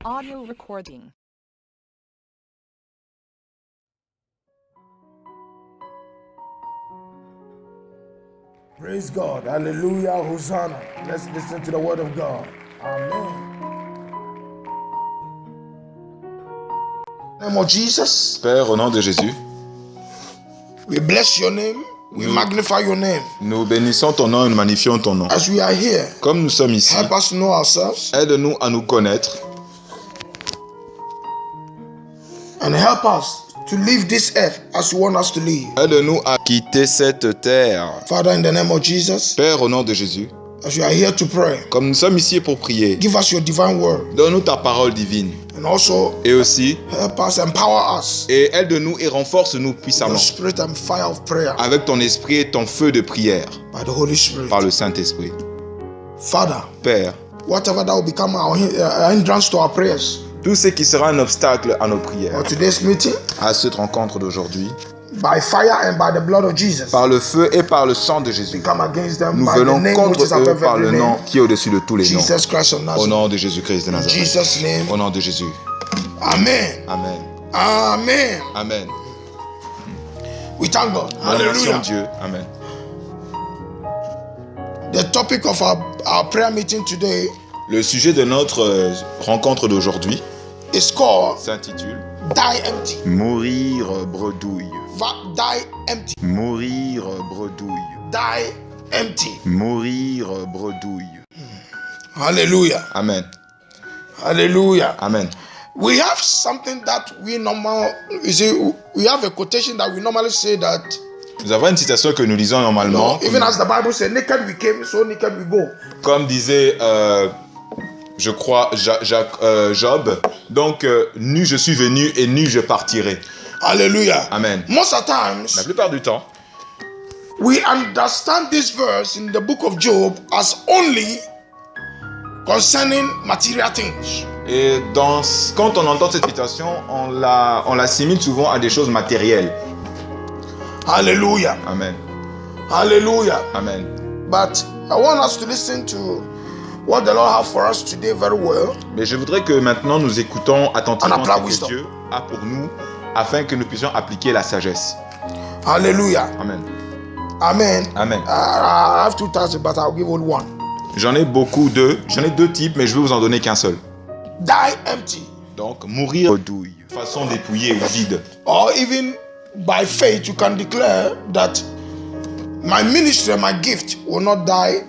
Audio recording. Praise God. Hallelujah. Hosanna. Let's listen to the word of God. Amen. In the name of Jesus. Père, au nom de Jésus, We bless your name. We magnify your name. nous bénissons ton nom et nous magnifions ton nom. As we are here, Comme nous sommes ici, help us to know ourselves aide-nous à nous connaître and help us to leave this earth as you want us to live. Aide-nous à quitter cette terre. Father, in the name of Jesus, Père, au nom de Jésus, as we are here to pray, comme nous sommes ici pour prier, give us your divine word donne-nous ta parole divine. and also Et aussi, help us, empower us et aide-nous et renforce-nous with your puissamment spirit and fire of prayer avec ton esprit et ton feu de prière by the Holy Spirit. par le Saint-Esprit. Father, Père, whatever that will become our hindrance to our prayers tout ce qui sera un obstacle à nos prières, for today's meeting, à cette rencontre d'aujourd'hui, by fire and by the blood of Jesus, par le feu et par le sang de Jésus, come against them nous by the venons name which is contre above eux par every le nom name, qui est au-dessus de tous les noms. Jesus Christ of Au Nazareth. nom de Jésus-Christ de In Nazareth. Jesus' name, Au nom de Jésus. Amen. Amen. Amen. Amen. We thank God. Nous remercions Hallelujah. Dieu. Amen. The topic of our prayer meeting today Le sujet de notre rencontre d'aujourd'hui is called s'intitule Die Empty. Mourir bredouille. Die empty. Mourir bredouille. Die empty. Mourir bredouille. Hallelujah. Amen. Hallelujah. Amen. We have something that we we have a quotation that we normally say that, Nous avons une citation que nous lisons normalement. even as the Bible says, naked we came, so naked we go. Comme disait, je crois, Job. Donc, nu je suis venu et nu je partirai. Hallelujah. Amen. Most of the times, La plupart du temps, we understand this verse in the book of Job as only concerning material things. et quand on entend cette citation, on l'assimile souvent à des choses matérielles. Hallelujah. Amen. Hallelujah. Amen. But I want us to listen to what the Lord has for us today very well. Mais je voudrais que maintenant nous écoutons attentivement And apply ce que wisdom. Dieu a pour nous, afin que nous puissions appliquer la sagesse. Hallelujah. Amen. Amen. Amen. I have 2,000, but I'll give only one. J'en ai deux types, mais je vais vous en donner qu'un seul. Die empty. Donc, mourir douille, façon dépouillée ou vide. Or even by faith, you can declare that my ministry, my gift will not die,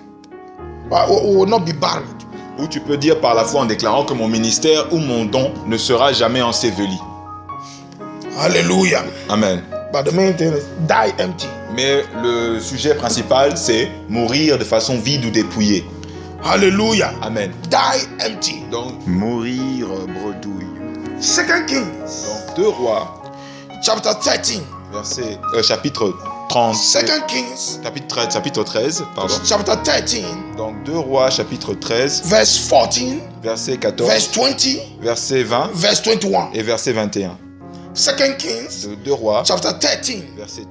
will not be buried. Ou tu peux dire par la foi en déclarant que mon ministère ou mon don ne sera jamais enseveli. Hallelujah. Amen. But the main thing is die empty. Mais le sujet principal, c'est mourir de façon vide ou dépouillée. Hallelujah. Amen. Die empty. Donc, mourir bredouille. 2 Kings, Donc, 2 Rois, chapter 13. chapitre 30. 2 Kings, Chapitre 13, pardon. chapter 13, Donc 2 Rois, chapitre 13, verse 14, verset 14, verse 20, verset 20 verse 21. et verset 21. 2 Kings, De 2 Rois, chapter 13,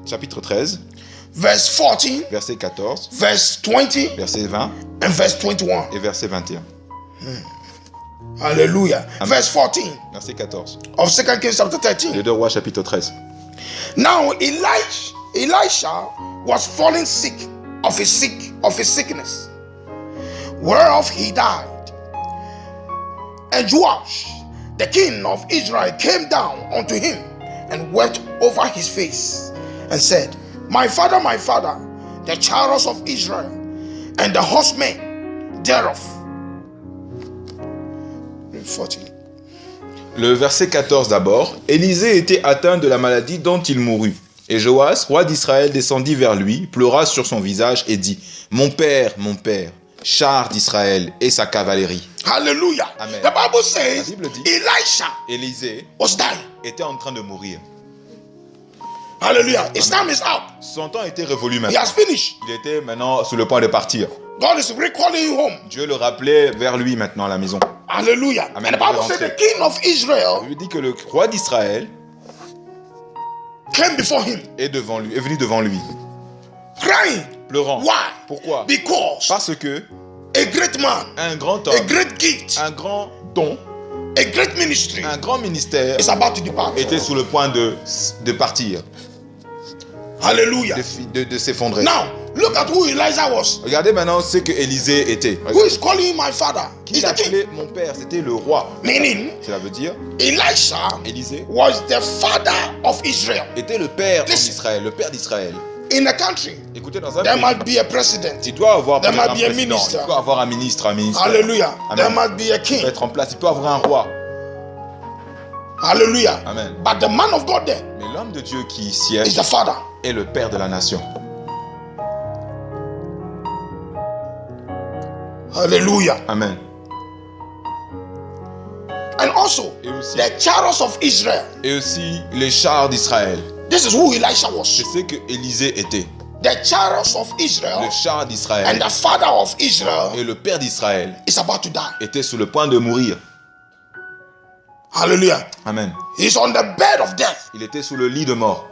chapitre 13, verse 14, verset 14, verse 20, verset 20 and verse 21. et verset 21. Hallelujah. Amen. Verse 14 Verset 14. of 2 Kings chapter 13. De 2 Rois, chapitre 13. Now Elisha was fallen sick of his sickness, whereof he died. And Joash, the king of Israel, came down unto him and wept over his face and said, my father, the chariots of Israel and the horsemen thereof. 14. Le verset 14 d'abord. Élisée était atteint de la maladie dont il mourut. Et Joas, roi d'Israël, descendit vers lui, pleura sur son visage et dit, mon père, char d'Israël et sa cavalerie. Hallelujah. Amen. The Bible La says Bible dit, Elisha Élisée was dying. était en train de mourir. Hallelujah. His time is up. Son temps était révolu He maintenant. has finished. Il était maintenant sur le point de partir. God is recalling him home. Dieu le rappelait vers lui maintenant à la maison. Hallelujah. Amen. And the Bible said the king of Israel Il lui dit que le roi d'Israël came before him, est venu devant lui, crying. pleurant. Why? Pourquoi? Because Parce que a great man, un grand a homme, great gift un grand don a great ministry un grand ministère is about to depart. était sur le point de partir, Hallelujah. de s'effondrer. Now, look at who Elijah was. Regardez maintenant ce que Élisée était. Who is calling him my father? Qui He's the king. l'appelait mon père, c'était le roi. Meaning, Cela veut dire, Elisha Élisée was the father of Israel. était le père Listen. d'Israël, le père d'Israël. In a country, Écoutez, dans un there pays, might be a president. il doit avoir There peut-être might un be a président, minister. il doit avoir un ministre, un ministère. Hallelujah. Amen. There might be a Il king. peut être en place, il peut avoir un roi. Hallelujah. Amen. But the man of God there Mais l'homme de Dieu qui is siège the father. est le père de la nation. Hallelujah. Amen. And also, Et aussi, the chariots of Israel. et aussi les chars d'Israël. This is who Elisha was. C'est ce que Élisée était. The chariots of Israel Le char and d'Israël the father of Israel et le père d'Israël is about to die. était sur le point de mourir. Hallelujah. Amen. He's on the bed of death. Il était sous le lit de mort.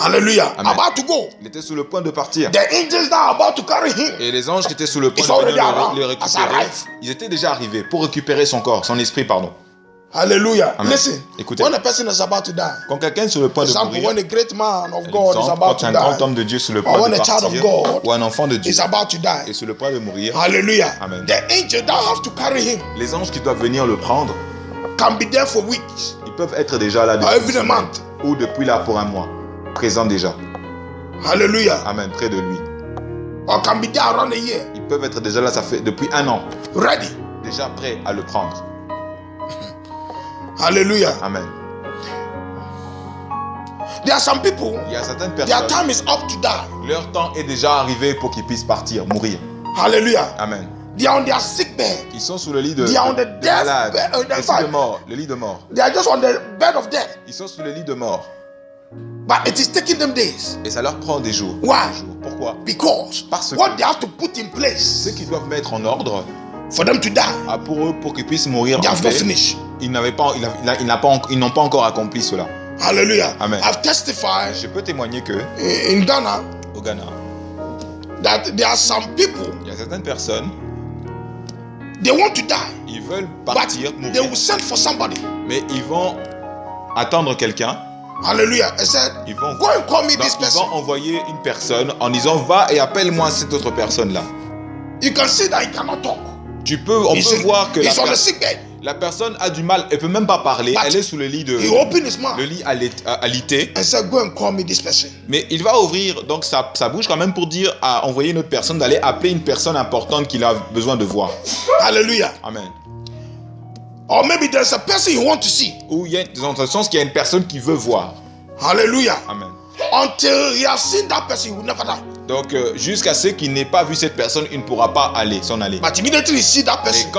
Hallelujah. Amen. About to go. Il était sur le point de partir. The angels that are about to carry him. Et les anges qui étaient sur le point It's de venir already around. le Has récupérer, arrived. ils étaient déjà arrivés pour récupérer son corps, son esprit, pardon. Hallelujah. Amen. Listen, Écoutez. when a person is about to die, Quand quelqu'un est sur le point de example, mourir, when a great man of par God is exemple, about quand to un grand die, homme de Dieu sur le or point when de a child of partir, God ou un enfant de Dieu is about to est die, sur le point de mourir, hallelujah, Amen. the angel that have to carry him les anges qui doivent venir le prendre, can be there for weeks ils peuvent être déjà là or depuis even une a semaine, month. ou depuis là pour un mois, présents déjà. Hallelujah. Amen, près de lui. Or can be there around a year, Ils peuvent être déjà là, ça fait depuis un an, ready. déjà prêts à le prendre. Hallelujah. Amen. There are some people, Il y a certaines their personnes, time is up to die. leur temps est déjà arrivé pour qu'ils puissent partir, mourir. Hallelujah. Amen. They are on their sick bed. Ils sont sur le lit de They are on the death malade, bed, le lit fine. de mort, le lit de mort. They are just on the bed of death. Ils sont sur le lit de mort. But it is taking them days. Et ça leur prend des jours. Why? Des jours. Pourquoi? Because Parce que- what they have to put in Ce place qu'ils doivent mettre en ordre for them to die, pour eux, pour qu'ils puissent mourir they en have not paix, finished. ils n'ont pas encore accompli cela. Hallelujah. Amen. I've testified Je peux témoigner que in Ghana au Ghana, that there are some people, il y a certaines personnes, they want to die, ils veulent but partir, they mourir, will send for somebody. mais ils vont attendre quelqu'un. Hallelujah. I said, Ils vont, go and call me donc, this ils vont person. envoyer une personne en disant va et appelle-moi cette autre personne-là. You can see that he cannot talk. On He's, peut voir que he's on the sick bed. la personne a du mal, elle peut même pas parler, But elle est sous le lit He opened his mouth le lit alité, and said, go and call me this person. mais il va ouvrir donc sa bouche quand même pour dire à envoyer une autre personne d'aller appeler une personne importante qu'il a besoin de voir. Hallelujah. Amen. Or maybe there's a person you want to see. Ou il y a dans le sens qu'il y a une personne qui veut voir. Hallelujah. Amen. Until he has seen that person, he will never die. Donc jusqu'à ce qu'il n'ait pas vu cette personne, il ne pourra pas s'en aller. But immediately he see that Mais person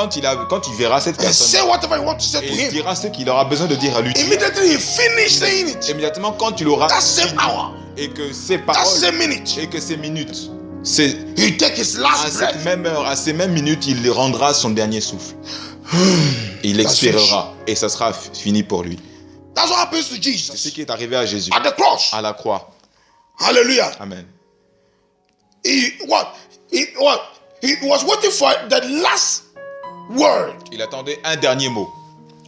quand il verra cette and say personne, whatever he wants to say et to il him, dira ce qu'il aura besoin de dire à lui. immediately he finish saying it. Immédiatement quand il aura That same fini, hour, et que ces that paroles same minute, et que ces minutes, c'est he take his à last cette breath. même heure, à ces mêmes minutes, il rendra son dernier souffle. Il expirera et ça sera fini pour lui. That's what happens to C'est ce Jesus qui est arrivé à Jésus, at the cross. à la croix. Hallelujah. Amen. He was waiting for the last word. Il attendait un dernier mot.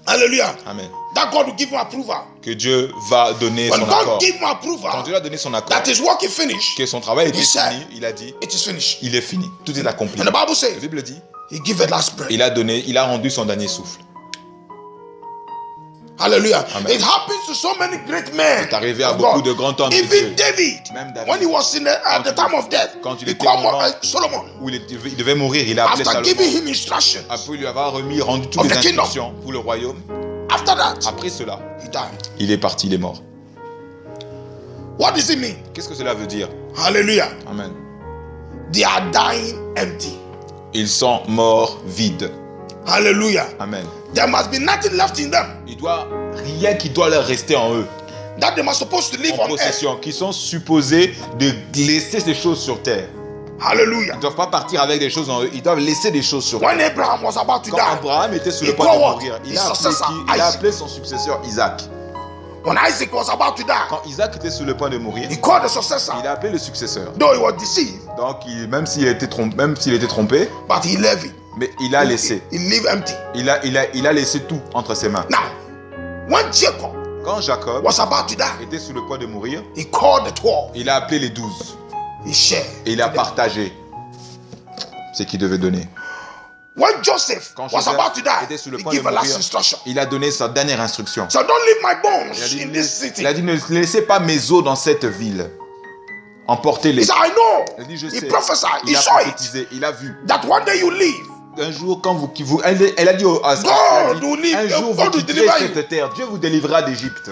Hallelujah. Amen. That God will give him approval. Que Dieu va donner When son God accord. give him Quand approval, Dieu a donné son accord, that his work is finished, que son travail était He said, fini, il a dit, it is finished. il est fini, tout est accompli. And the Bible La says, Bible dit, he give the last breath. il a rendu son dernier souffle. Hallelujah. Amen. It happens to so many great men. C'est arrivé à of beaucoup God. de grands hommes de Even Dieu. David, Même David, when he was at the time of death, quand il he était called au moment Solomon. où il devait mourir, il a appelé After Salomon. giving him instructions, Après lui avoir rendu toutes Of les the kingdom. instructions pour le royaume. after that, Après cela, he died. il est parti, il est mort. What does it mean? Qu'est-ce que cela veut dire? Hallelujah. Amen. They are dying empty. Ils sont morts vides. Hallelujah. Amen. There must be nothing left in them Il doit rien qui doit leur rester en eux, that they must supposed to live en on earth. possession, qui sont supposés de laisser ces choses sur terre. Hallelujah. Ils ne doivent pas partir avec des choses en eux, ils doivent laisser des choses sur terre. When Abraham was about to Quand die, Abraham était sur le he point de called mourir, il his a appelé successor, qui? Il a Isaac. appelé son successeur Isaac. when Isaac was about to die, Quand Isaac était sur le point de mourir, he called the successor. il a appelé le successeur. Though he was deceived, Donc même s'il était trompé, but he loved it. Mais il a laissé. He leave empty. Il a laissé tout entre ses mains. Now, when Jacob Quand Jacob was about to die, était sur le point de mourir, he called the 12. il a appelé les 12. He shared. Et il a partagé ce qu'il devait donner. When Joseph Quand was Joseph about to die, était sur le he point de gave a last mourir, instruction. il a donné sa dernière instruction. So don't leave my Il a bones dit, in this city. il a dit, ne laissez pas mes os dans cette ville. Emportez-les. He said, I know. Il a dit, je He sais. prophesied. Il He a saw it. prophétisé, il a vu. That one day you leave. Un jour, quand elle a dit God will leave. un jour, vous God will quitterez deliver you. cette terre. Dieu vous délivrera d'Égypte.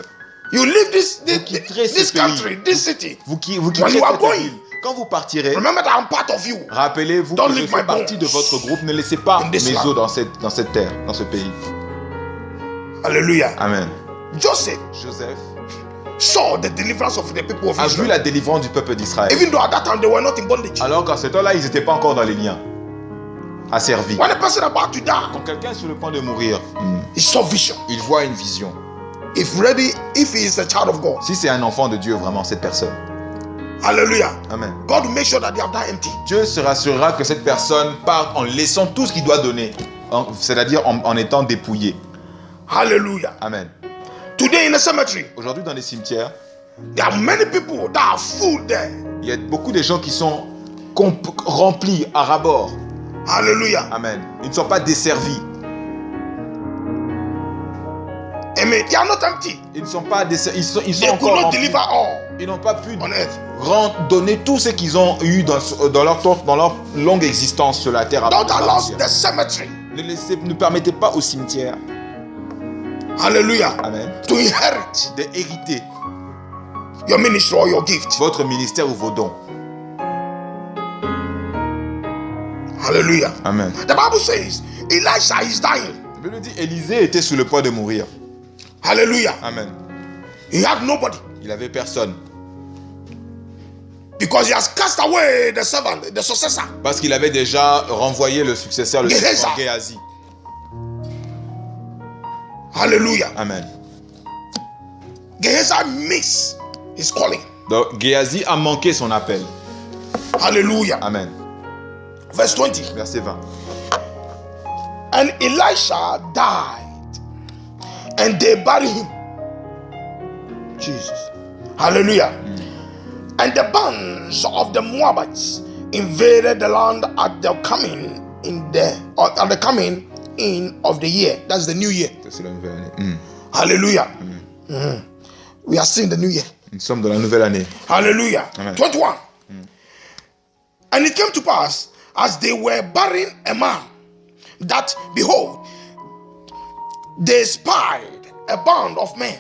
You leave this quitterez ce pays. country, this city. Vous When quitterez you are cette going, ville. Quand vous partirez, remember that I'm part of you. rappelez-vous Don't que je leave fais my partie de bones votre groupe. Ne laissez pas in this mes land. os dans cette terre, dans ce pays. Hallelujah. Amen. Joseph Joseph saw the deliverance of the people of a vu Israel. la délivrance du peuple d'Israël. Even though at that time they were not in bondage. Alors qu'à ce temps-là, ils n'étaient pas encore dans les liens. Asservis. When a person about to die, Quand quelqu'un est sur le point de mourir, he saw vision. il voit une vision. If he is a child of God. Si c'est un enfant de Dieu, vraiment, cette personne. Hallelujah. Amen. God will make sure that they have died empty. Dieu se rassurera que cette personne part en laissant tout ce qu'il doit donner. C'est-à-dire en étant dépouillé. Hallelujah. Amen. Today in the cemetery, Aujourd'hui, dans les cimetières, there are many people that are full there. il y a beaucoup de gens qui sont remplis à ras-bord. Hallelujah. Amen. Ils ne sont pas desservis. Amen. They are not empty. Ils ne sont pas desservis. Ils sont They could encore not remplis. deliver all Ils n'ont pas pu on earth. donner tout ce qu'ils ont eu dans leur longue existence sur la terre. avant Don't de allow partir. the cemetery. Ne permettez pas au cimetière, Hallelujah. amen, To inherit d'hériter your ministry or your gift. votre ministère ou vos dons. Hallelujah. Amen. The Bible says Elisha is dying. La Bible dit Élisée était sur le point de mourir. Hallelujah. Amen. He had nobody Il avait personne because he has cast away the servant, the successor. parce qu'il avait déjà renvoyé le successeur, le Géhazi. successeur Géhazi. Hallelujah. Amen. Gehazi missed his calling. Donc Géhazi a manqué son appel. Hallelujah. Amen. Verse 20. Verset 20. And Elisha died, and they buried him. Jesus. Hallelujah. And the bands of the Moabites invaded the land at the coming in of the year. That's the new year. C'est la nouvelle année. Hallelujah. We are seeing the new year. Nous sommes dans la nouvelle année. Hallelujah. Amen. 21. And it came to pass as they were burying a man that behold, they spied a band of men,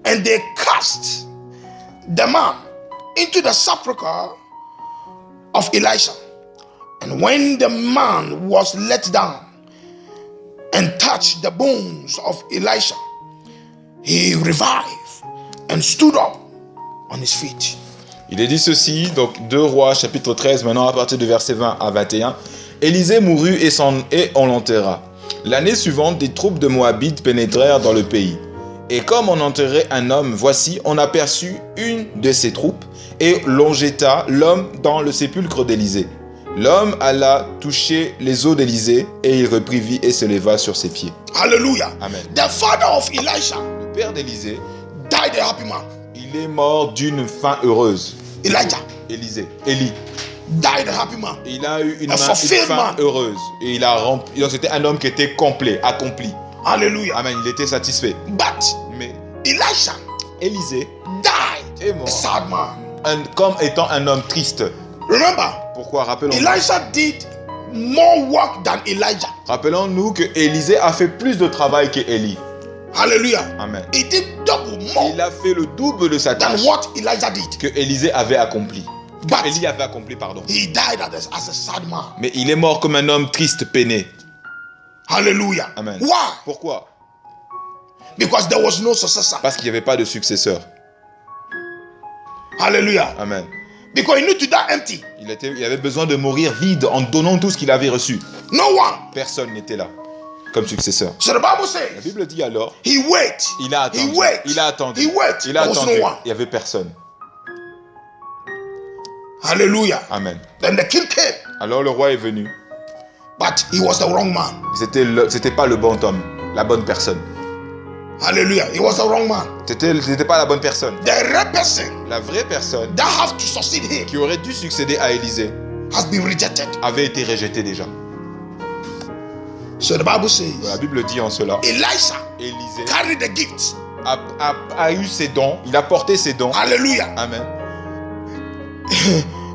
and they cast the man into the sepulchre of Elisha. And when the man was let down and touched the bones of Elisha, he revived and stood up on his feet. Il est dit ceci, donc 2 Rois chapitre 13, maintenant à partir du verset 20 à 21. Élisée mourut et on l'enterra. L'année suivante, des troupes de Moabites pénétrèrent dans le pays. Et comme on enterrait un homme, voici, on aperçut une de ces troupes, et l'on jeta l'homme dans le sépulcre d'Élisée. L'homme alla toucher les os d'Élisée, et il reprit vie et se leva sur ses pieds. Hallelujah. Amen. The father of Elisha Le père d'Élisée, died a happy man. il est mort d'une fin heureuse. Elijah Élisée, Élie. died a happy man. Il a eu une A fulfilled fin man. heureuse. Et il a rempli. Donc c'était un homme qui était complet, accompli. Hallelujah. Amen. Il était satisfait. But Mais Elisha Élisée died est mort a sad man. comme étant un homme triste. Remember, Pourquoi? Elisha did more work than Elijah. Rappelons-nous que Élisée a fait plus de travail qu'Élie. Hallelujah. Amen. He did double more Il a fait le double de sa than tâche what Elijah did. que Élisée avait accompli. But Élie avait accompli, pardon. he died as a sad man. Mais il est mort comme un homme triste, peiné. Hallelujah. Amen. Why? Pourquoi? Because there was no successor. Parce qu'il n'y avait pas de successeur. Hallelujah. Amen. Because he need to die empty. Il avait besoin de mourir vide en donnant tout ce qu'il avait reçu. No one. Personne n'était là comme successeur. So the Bible La says Bible dit alors, he wait. il a attendu. He wait. Il a attendu. He wait. Il a There was attendu. no one. Il n'y avait personne. Hallelujah. Amen. Then the king came. Alors le roi est venu. But he was the wrong man. C'était pas le bon homme, la bonne personne. Hallelujah. He was the wrong man. C'était pas la bonne personne. The right person La vraie personne that have to succeed him qui aurait dû succéder à Élisée has been rejected. avait été rejetée déjà. So the Bible says La Bible dit en cela, Elisha Élisée carried the gifts. a eu ses dons, il a porté ses dons. Hallelujah. Amen.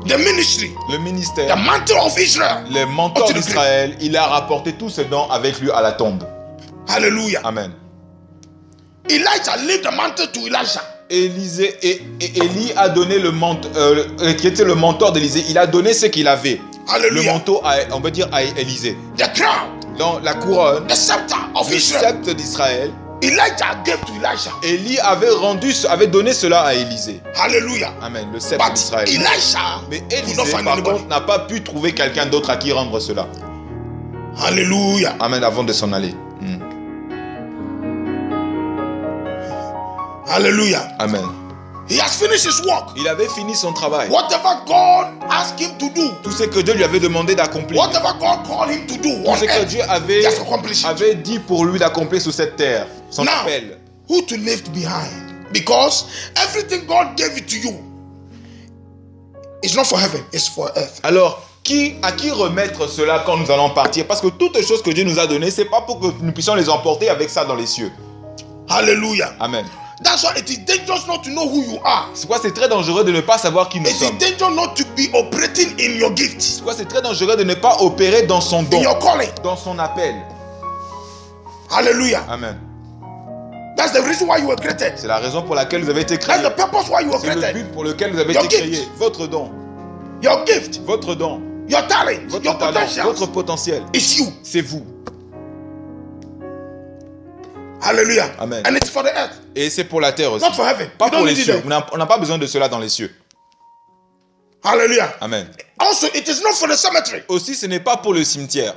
The ministry, Le the ministère, mantle of Israel. le mentor d'Israël, il a rapporté tous ses dons avec lui à la tombe. Hallelujah. Amen. Elijah left the mantle to Elisha. Élisée et Élie a donné le mentor, qui était le mentor d'Élisée, il a donné ce qu'il avait. Le Hallelujah. manteau, on peut dire à Élisée. The crown, Dans la couronne, the scepter of le Israel. sceptre d'Israël, Elijah gave to Elisha. Élie avait donné cela à Élisée. Hallelujah. Amen. Le sceptre But d'Israël. Elisha Mais could not Élisée, find par anybody. contre, n'a pas pu trouver quelqu'un d'autre à qui rendre cela. Hallelujah. Amen. Avant de s'en aller. Hallelujah. Amen. He has finished his work. Il avait fini son travail. Whatever God asked him to do, Tout ce que Dieu lui avait demandé d'accomplir. whatever God called him to do Tout on ce que earth, Dieu he has accomplished it. avait dit pour lui d'accomplir sur cette terre. Son Now, appel. who to leave behind? Because everything God gave it to you is not for heaven, it's for earth. Alors, à qui remettre cela quand nous allons partir? Parce que toutes les choses que Dieu nous a données, c'est pas pour que nous puissions les emporter avec ça dans les cieux. Hallelujah. Amen. That's why it is dangerous not to know who you are. C'est pourquoi c'est très dangereux de ne pas savoir qui nous It is sommes. dangerous not to be operating in your gift, C'est pourquoi c'est très dangereux de ne pas opérer dans son in don, your calling. dans son appel. Hallelujah. Amen. That's the reason why you were created. C'est la raison pour laquelle vous avez été créés. That's the purpose why you were C'est le created. but pour lequel vous avez Your été gift. créés. Votre don, Your gift, votre don, your talent, votre your talent, potential votre potentiel, is you. c'est vous. Hallelujah. Amen. And it's for the earth, Et c'est pour la terre aussi. not for heaven. Pas You pour don't les need it cieux. there. On n'a pas besoin de cela dans les cieux. Hallelujah. Amen. Also, it is not for the cemetery. Aussi, ce n'est pas pour le cimetière.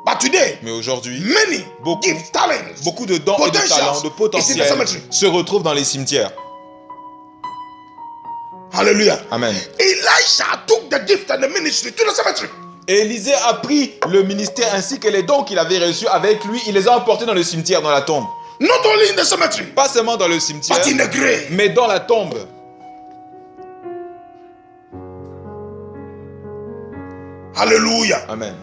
But today, Mais aujourd'hui, many Beaucoup. gifts, talents, beaucoup de dons et de potentials talents, de is in the potentiel cemetery. se retrouvent dans les cimetières. Hallelujah. Amen. Elisha took the gift and the ministry to the cemetery. Et Élisée a pris le ministère ainsi que les dons qu'il avait reçus avec lui, il les a emportés dans le cimetière, dans la tombe. Not only in the cemetery, Pas seulement dans le cimetière, but in the grave. mais dans la tombe. Hallelujah. Amen.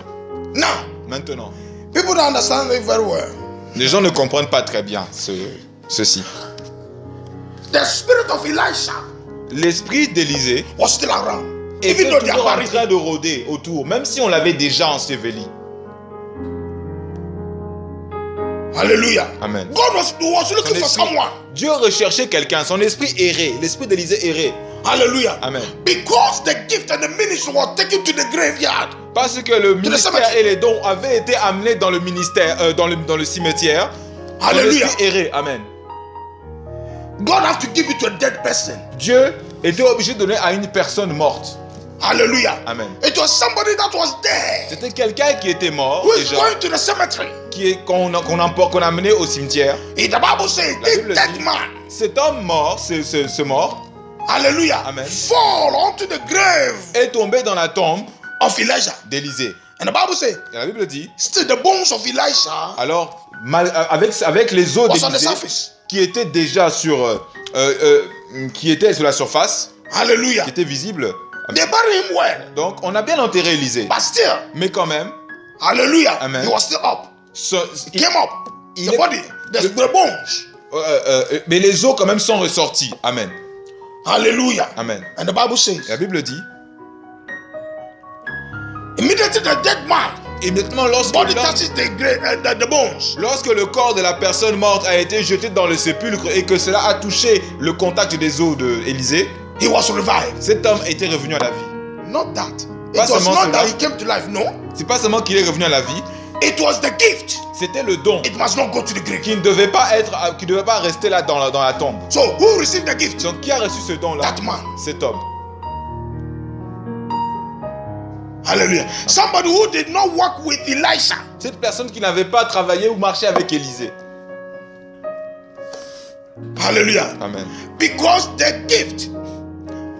Now, Maintenant, people don't understand it very well. les gens ne comprennent pas très bien ceci. The spirit of Elisha L'esprit d'Élisée was still around, était even though they are toujours en buried. train de rôder autour, même si on l'avait déjà enseveli. Hallelujah. Amen. God was looking for Son esprit- someone. Dieu recherchait quelqu'un, son esprit errait, l'esprit d'Élisée errait. Hallelujah. Amen. Because the gift and the ministry was taken to the graveyard. Parce que le ministère cemetery. et les dons avaient été amenés dans le ministère, dans le cimetière. Son Hallelujah. esprit errait. Amen. God have to give it to a dead person. Dieu était obligé de donner à une personne morte. Hallelujah. Amen. It was somebody that was dead C'était quelqu'un qui était mort who is déjà, going to the cemetery. qu'on a amené au cimetière. And the Bible says La this Bible dead dit- man, Cet homme mort, ce mort, hallelujah, Amen. fall onto the grave est tombé dans la tombe of Elijah. d'Élisée. And the Bible says, Et la Bible dit, still the bones of Elisha alors, avec les os was on the d'Élisée, surface. qui étaient déjà qui étaient sur la surface, Hallelujah. qui étaient visibles. They buried him well, Donc, on a bien enterré Élisée. but still, Mais quand même, hallelujah, Amen. he was still up. ce- He came up. il The est- body, the bones. mais les os quand même sont ressortis. Amen. Hallelujah. Amen. And the Bible says, La Bible dit, immediately the dead man immédiatement lorsque body touches the bones. lorsque le corps de la personne morte a été jeté dans le sépulcre et que cela a touché le contact des os d'Élisée, He was revived. cet homme était revenu à la vie. Not that. It Pas was seulement not cela. that he came to life. No. C'est pas seulement qu'il est revenu à la vie, It was the gift. c'était le don It must not go to the grave. qui ne devait pas rester là dans la tombe. So who received the gift? Donc qui a reçu ce don-là? That man. Cet homme. Hallelujah. Somebody who did not work with Elisha. Cette personne qui n'avait pas travaillé ou marché avec Élisée. Hallelujah. Amen. Because the gift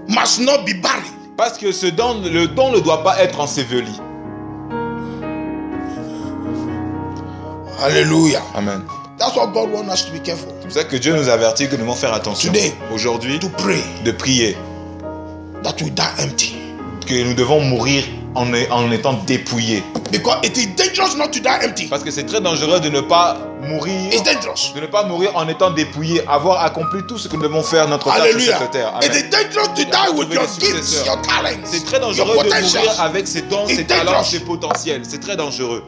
must not be buried. Parce que le don ne doit pas être enseveli. Hallelujah. Amen. That's what God wants us to be careful. C'est pour ça que Dieu nous avertit que nous devons faire attention. Today, aujourd'hui, to pray de prier. that we die empty. Que nous devons mourir en étant dépouillés. Because it is dangerous not to die empty. Parce que c'est très dangereux de ne pas mourir. It's dangerous. De ne pas mourir en étant dépouillé, avoir accompli tout ce que nous devons faire notre tâche sur Hallelujah. cette terre. It Amen. is dangerous to die with Trouver your des gifts, successeurs. your talents, C'est très dangereux your de potentials. mourir avec ses dons, It's ses talents, dangerous. ses potentiels. C'est très dangereux.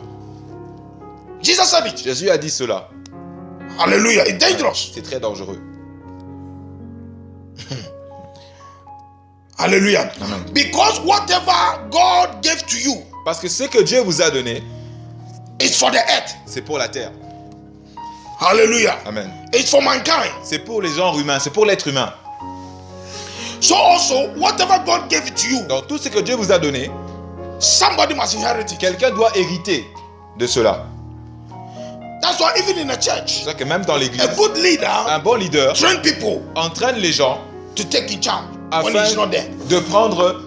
Jesus said it. Jésus a dit cela. Hallelujah. It's dangerous. C'est très dangereux. Hallelujah. Amen. Because whatever God gave to you Parce que ce que Dieu vous a donné, is for the earth. c'est pour la terre. Hallelujah. Amen. It's for mankind. C'est pour les genres humains, c'est pour l'être humain. So also, whatever God gave it to you, Donc tout ce que Dieu vous a donné, somebody must inherit it. quelqu'un doit hériter de cela. That's why even in the C'est church, pour ça que même dans l'église, a good leader un bon leader train people entraîne les gens to take in charge when afin he's not there. de prendre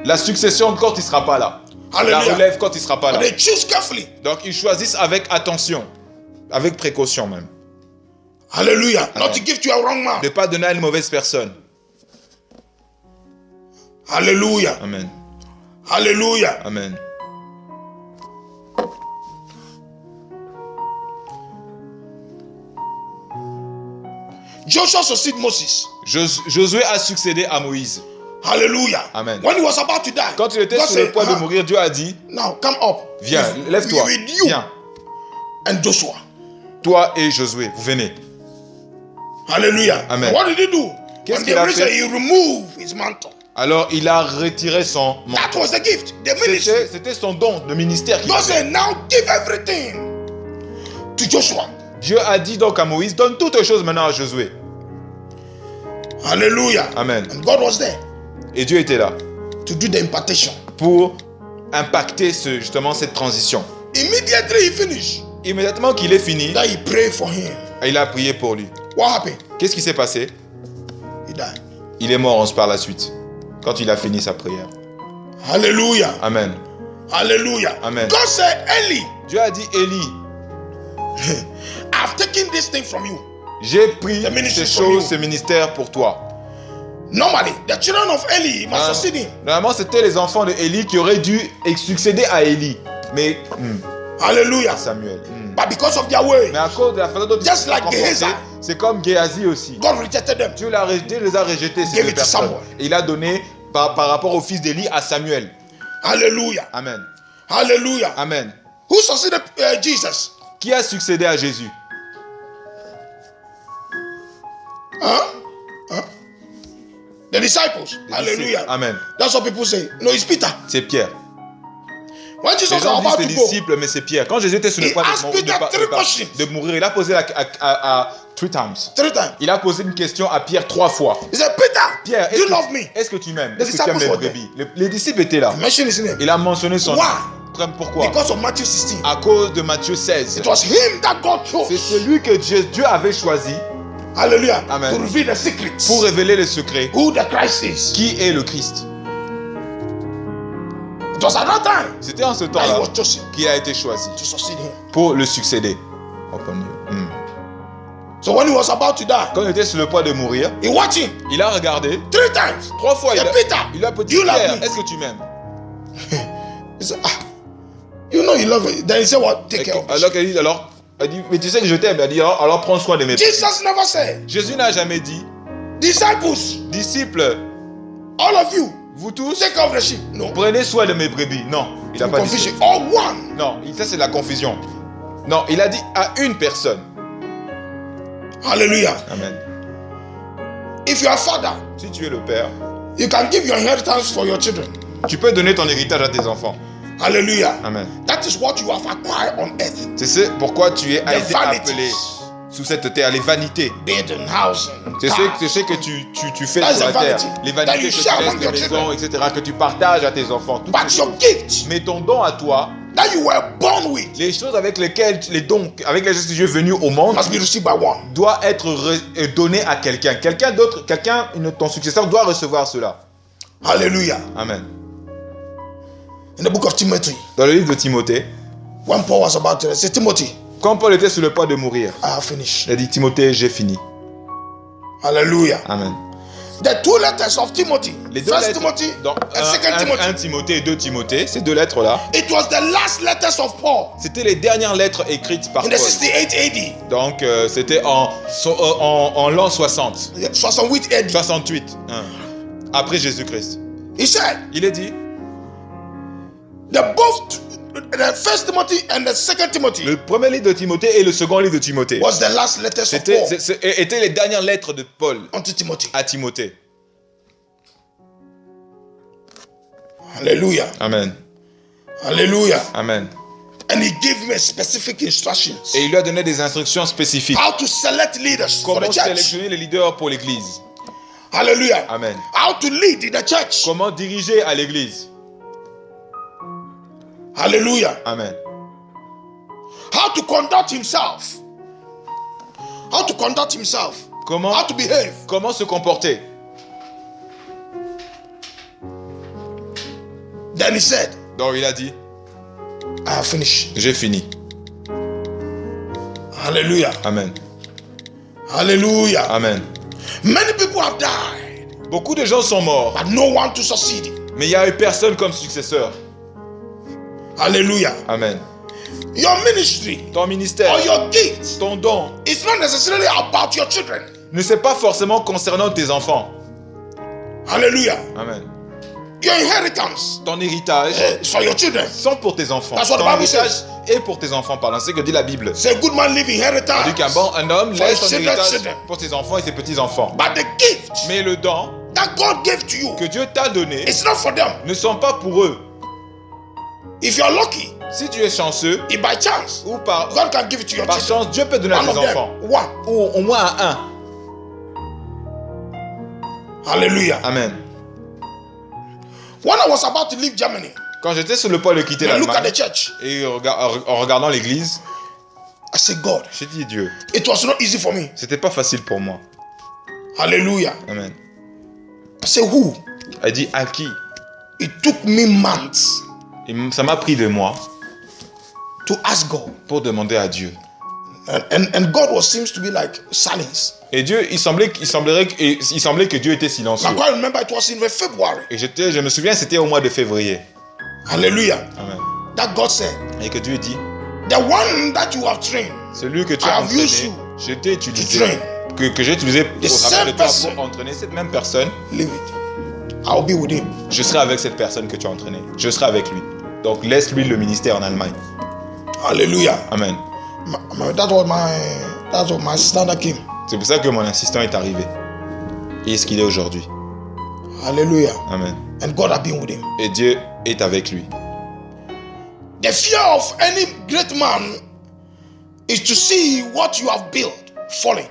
la succession quand il ne sera pas là. La Hallelujah. relève quand il ne sera pas But là. they choose carefully. Donc ils choisissent avec attention, avec précaution même, Hallelujah. Not Amen. to give to a wrong man. de ne pas donner à une mauvaise personne. Hallelujah. Amen. Hallelujah. Amen. Joshua succeeded Moses. Josué a succédé à Moïse. Hallelujah. Amen. When he was about to die, Quand il était God sur le said, point de mourir, Dieu a dit, now come up. viens, lève-toi, With you viens, and Joshua. toi et Josué, vous venez. Hallelujah. Amen. And what did he do? Qu'est-ce When qu'il they a reached fait? there, he removed his mantle. Alors il a retiré son manteau. That was the gift, the ministry. C'était son don de ministère. qu'il God avait. said, now give everything to Joshua. Dieu a dit donc à Moïse, donne toutes les choses maintenant à Josué. Hallelujah. Amen. And God was there Et Dieu était là to do the impartation. pour impacter justement cette transition. Immediately he finished, Immédiatement qu'il est fini, that he prayed for him. il a prié pour lui. What happened? Qu'est-ce qui s'est passé? He died. Il est mort par la suite, quand il a fini sa prière. Hallelujah. Amen. Hallelujah. Amen. God said, Eli, Dieu a dit, Élie, I've taken this thing from you. j'ai pris The ministry ces from choses, you. ce ministère pour toi. Normally, the children of Eli must Ah, succeed him. Normalement, c'était les enfants de Élie qui auraient dû succéder à Élie. Mais Hallelujah. Samuel. But because of their way, Mais à cause de la façon dont ils Just se sont like comportés, Gehazi. c'est comme Géasi aussi. God rejected them. Dieu les a rejetés, ces Gave deux it to personnes. Samuel. Et il a donné par rapport au fils d'Élie à Samuel. Hallelujah. Amen. Hallelujah. Amen. Who succeeded Jesus? Qui a succédé à Jésus? The disciples. Les Hallelujah. disciples. Amen. That's what people say. No, it's Peter. C'est Pierre. When Jesus Les was gens about disent to les go, disciples, mais c'est Pierre. Quand Jésus était sur le He point asked Peter three questions. de mourir, il a posé à 3 times. 3 times. Il a posé une question à Pierre 3 fois. He said, Peter, Pierre, do you love me? est-ce que tu m'aimes? The Est-ce que tu aimes disciples les were brebis? Les disciples étaient là. Mention his name. Il a mentionné son nom. Why? Pourquoi? Because of Matthew 16. À cause de Matthieu 16. It was him that God C'est chose. celui que Dieu avait choisi Hallelujah. Amen. To reveal the secrets. pour révéler les secrets. Who the Christ is. Qui est le Christ? It was at that time C'était en ce that he temps-là was chosen qu'il a été choisi to succeed him. pour le succéder. So when he was about to die, Quand il était sur le point de mourir, he watched him il a regardé 3 times. 3 fois. Hey, Peter, Il a dit, you love Pierre, me? est-ce que tu m'aimes? He said, you know you love it. Then he said, what? Take care of it. Elle dit, mais tu sais que je t'aime. Elle dit, alors prends soin de mes brebis. Jesus never said, Jésus n'a jamais dit, disciples, disciples, all of you, vous tous, take care of the sheep. No. prenez soin de mes brebis. Non, il n'a pas dit ça. Confusion. All one. Non, ça c'est la confusion. Non, il a dit à une personne. Hallelujah. Amen. If you are a father, Si tu es le père, you can give your inheritance for your children. tu peux donner ton héritage à tes enfants. Hallelujah. Amen. That is what you have acquired on earth. C'est pourquoi tu as The été vanities. appelé sous cette terre, les vanités. Building, housing, C'est cars. ce que tu fais That's sur the la terre. vanity. Les That vanités you que tu share laisses, among les your maisons, etc., que tu partages à tes enfants. Tout But your gift Mais ton don à toi, that you were born with les choses avec lesquelles, les dons avec lesquels tu es venu au monde, must be received by one. doit être donné à quelqu'un. Quelqu'un d'autre, ton successeur doit recevoir cela. Hallelujah. Amen. In the book of Timothy, Dans le livre de Timothée, when Paul was about to say, Timothy, quand Paul était sur le point de mourir, I have finished. il a dit Timothée, j'ai fini. Hallelujah. Amen. The two letters of Timothy, Les deux First lettres, Timothy donc, and Second Timothy, 1 Timothée et 2 Timothée, ces deux lettres-là, it was the last letters of Paul c'était les dernières lettres écrites par in Paul. the 68 AD. Donc, c'était en l'an 60, 68 AD. 68, après Jésus-Christ. He said, Il est dit, the First Timothy and the Second Timothy le premier livre de Timothée et le second livre de Timothée was the last letters of Paul étaient les dernières lettres de Paul unto Timothy. à Timothée. Hallelujah. Amen. Hallelujah. Amen. And he gave me specific instructions Et il lui a donné des instructions spécifiques. how to select leaders for the Comment church. sélectionner les leaders pour l'église. Hallelujah. Amen. How to lead in the church. Comment diriger à l'église. Hallelujah. Amen. How to conduct himself. How to conduct himself. Comment, How to behave. comment se comporter. Then he said, Donc il a dit, I have finished. j'ai fini. Hallelujah. Amen. Hallelujah. Amen. Many people have died, Beaucoup de gens sont morts, but no one to succeed. mais il n'y a eu personne comme successeur. Hallelujah. Amen. Your ministry Ton ministère, or your gift ton don, is not necessarily about your children. ne c'est pas forcément concernant tes enfants. Hallelujah. Amen. Your inheritance Ton héritage is for your children. sont pour tes enfants. That's what the Ton Bible héritage says. est pour tes enfants, pardon. C'est ce que dit la Bible. Say, good man leave Il dit inheritance. qu'un homme For laisse his son children, héritage children. pour ses enfants et ses petits-enfants. But the gift Mais le don that God gave to you, que Dieu t'a donné it's not for them. ne sont pas pour eux. If you're lucky, Si tu es chanceux, if by chance, ou par God can give it to your children. chance, Dieu peut donner à One tes of them, enfants. one. Ou au moins à un. Hallelujah. Amen. When I was about to leave Germany, Quand j'étais sur le point de quitter I look at l'Allemagne, the church. et en regardant l'église, I said, God, j'ai dit Dieu, it was not easy for me. c'était pas facile pour moi. Hallelujah. Amen. I said, who? Elle dit à qui? It took me months Et ça m'a pris de mois to ask God. pour demander à Dieu. And God seems to be like silence. Et Dieu, il semblait que Dieu était silencieux. I quite remember it was in February. Et je me souviens, c'était au mois de février. Hallelujah. Amen. That God said, Et que Dieu dit, the one that you have trained, celui que tu I as have used entraîné, you je t'ai to utilisé, train. que j'ai utilisé The au travers de same toi person. pour entraîner cette même personne, leave it. I'll be with him. je serai avec cette personne que tu as entraînée. Je serai avec lui. Donc laisse-lui le ministère en Allemagne. Hallelujah. Amen. That's what my sister that came. C'est pour ça que mon assistant est arrivé. Et ce qu'il est aujourd'hui. Hallelujah. Amen. And God has been with him. Et Dieu est avec lui. The fear of any great man is to see what you have built falling.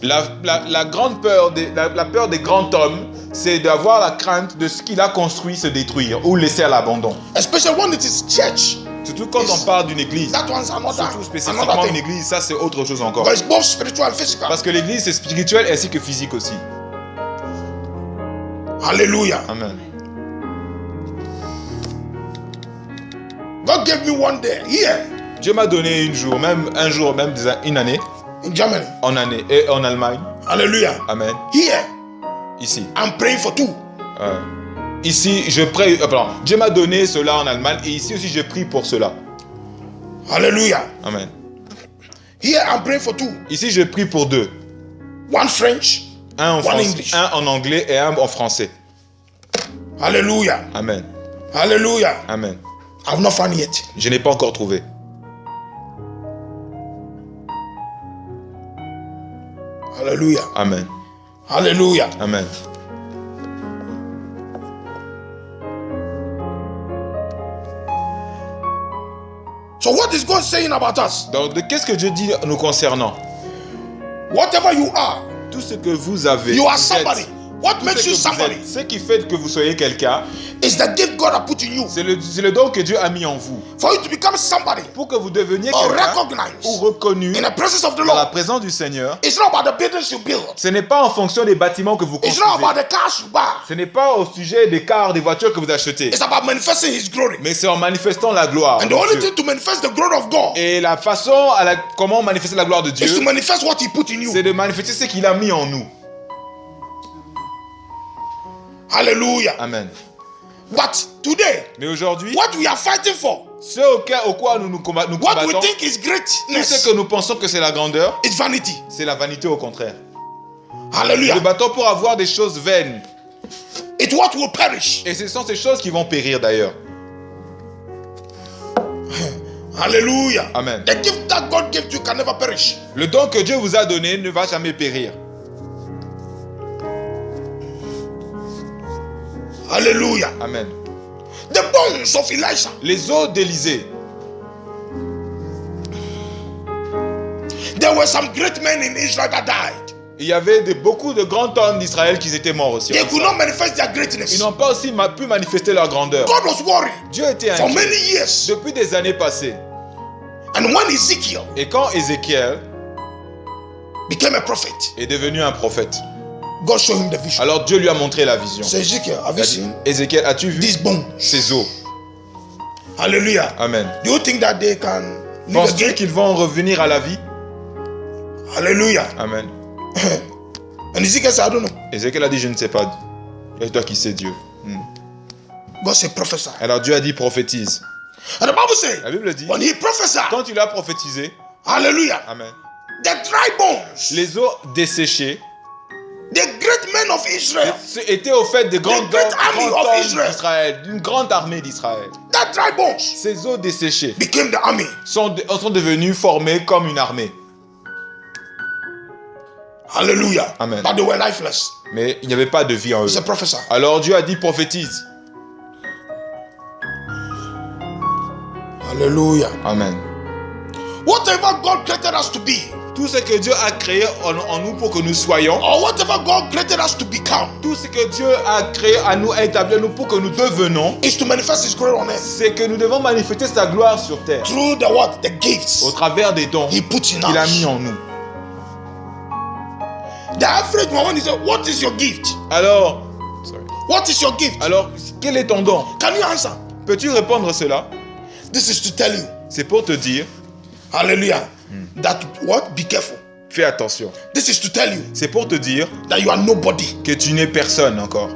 La grande peur, la peur des grands hommes, c'est d'avoir la crainte de ce qu'il a construit se détruire ou laisser à l'abandon. Especially when it is church. Surtout quand on parle d'une église. That one's another Spécifiquement une thing. église, ça c'est autre chose encore. But it's both spiritual and physical. Parce que l'église c'est spirituel ainsi que physique aussi. Hallelujah. Amen. God gave me one day here Dieu m'a donné un jour, même une année, in Germany. En Allemagne. Hallelujah. Amen. Here, Ici. I'm praying for two. Ici, je prie. Dieu m'a donné cela en Allemagne et ici aussi, je prie pour cela. Hallelujah. Amen. Here, I'm praying for two. Ici, je prie pour deux. One French, Un one English. en anglais et un en français. Hallelujah. Amen. Hallelujah. Amen. I've not found yet. Je n'ai pas encore trouvé. Hallelujah. Amen. Hallelujah. Amen. So what is God saying about us? Donc, qu'est-ce que Dieu dit nous concernant? Whatever you are, Tout ce que vous avez, You are vous êtes, somebody. What Tout makes ce que you vous somebody êtes, ce qui fait que vous soyez quelqu'un, is the gift God has put in you. c'est le don que Dieu a mis en vous. For you to become somebody Pour que vous deveniez or quelqu'un recognized ou reconnu in the presence of the dans la Lord. présence du Seigneur. It's not about the buildings you build. Ce n'est pas en fonction des bâtiments que vous It's not construisez. about the cars you buy. Ce n'est pas au sujet des cars, des voitures que vous achetez. It's about manifesting His glory. Mais c'est en manifestant la gloire And de the only Dieu. thing to manifest the glory of God Et la façon comment manifester la gloire de Dieu, is to manifest what He put in you. c'est de manifester ce qu'il a mis en nous. Hallelujah. Amen. But today, Mais aujourd'hui, what we are fighting for, ce au quoi nous what we combattons, think is tout ce greatness, que nous pensons que c'est la grandeur, is vanity. c'est la vanité au contraire. Nous Hallelujah. nous battons pour avoir des choses vaines. It's what will perish. Et ce sont ces choses qui vont périr d'ailleurs. Hallelujah. Amen. The gift that God gave you can never perish. Le don que Dieu vous a donné ne va jamais périr. Hallelujah. Amen. The bones of Elisha, Les os d'Élysée. there were some great men in Israel that died. Il y avait beaucoup de grands hommes d'Israël qui étaient morts aussi. They could not manifest their Ils greatness. n'ont pas aussi pu manifester leur grandeur. God was worried Dieu était for inquiet many years. depuis des années passées. And when Ezekiel Et quand Ézéchiel became a prophet, est devenu un prophète, God showed him the vision. alors Dieu lui a montré la vision. So Ezekiel, have Il you a dit, seen Ézéchiel, as-tu vu these bones? ces os? Hallelujah. Amen. Do you think that they can live Penses-tu again? qu'ils vont revenir à la vie? Hallelujah. Amen. And Ezekiel said, I don't know. Ézéchiel a dit, je ne sais pas. Et toi qui sais Dieu. God said, prophesy. Alors Dieu a dit, prophétise. And the Bible says, La Bible dit, when he prophesied, quand il a prophétisé, hallelujah, Amen, the dry bones, les os desséchés the great men of Israel, étaient au fait des grands great army of hommes Israel. d'Israël, d'une grande armée d'Israël. that dry bones Ces os desséchés became the army. sont devenus formés comme une armée. Hallelujah. Amen. But they were lifeless. Mais il n'y avait pas de vie en eux. He said, prophesy. Alors Dieu a dit, prophétise. Hallelujah. Amen. Whatever God created us to be, Tout ce que Dieu a créé en nous pour que nous soyons, or whatever God created us to become, tout ce que Dieu a créé à nous, a établi à nous pour que nous devenons, is to manifest His glory on earth c'est que nous devons manifester sa gloire sur terre through the what? The gifts au travers des dons He put in qu'il a mis us. en nous. The average man, when he said, what is your gift? Alors, What is your gift? quel est ton don? Can you answer? Peux-tu répondre à cela? This is to tell you, C'est pour te dire, hallelujah, that what? Be careful. fais attention. This is to tell you C'est pour te dire that you are nobody. que tu n'es personne encore.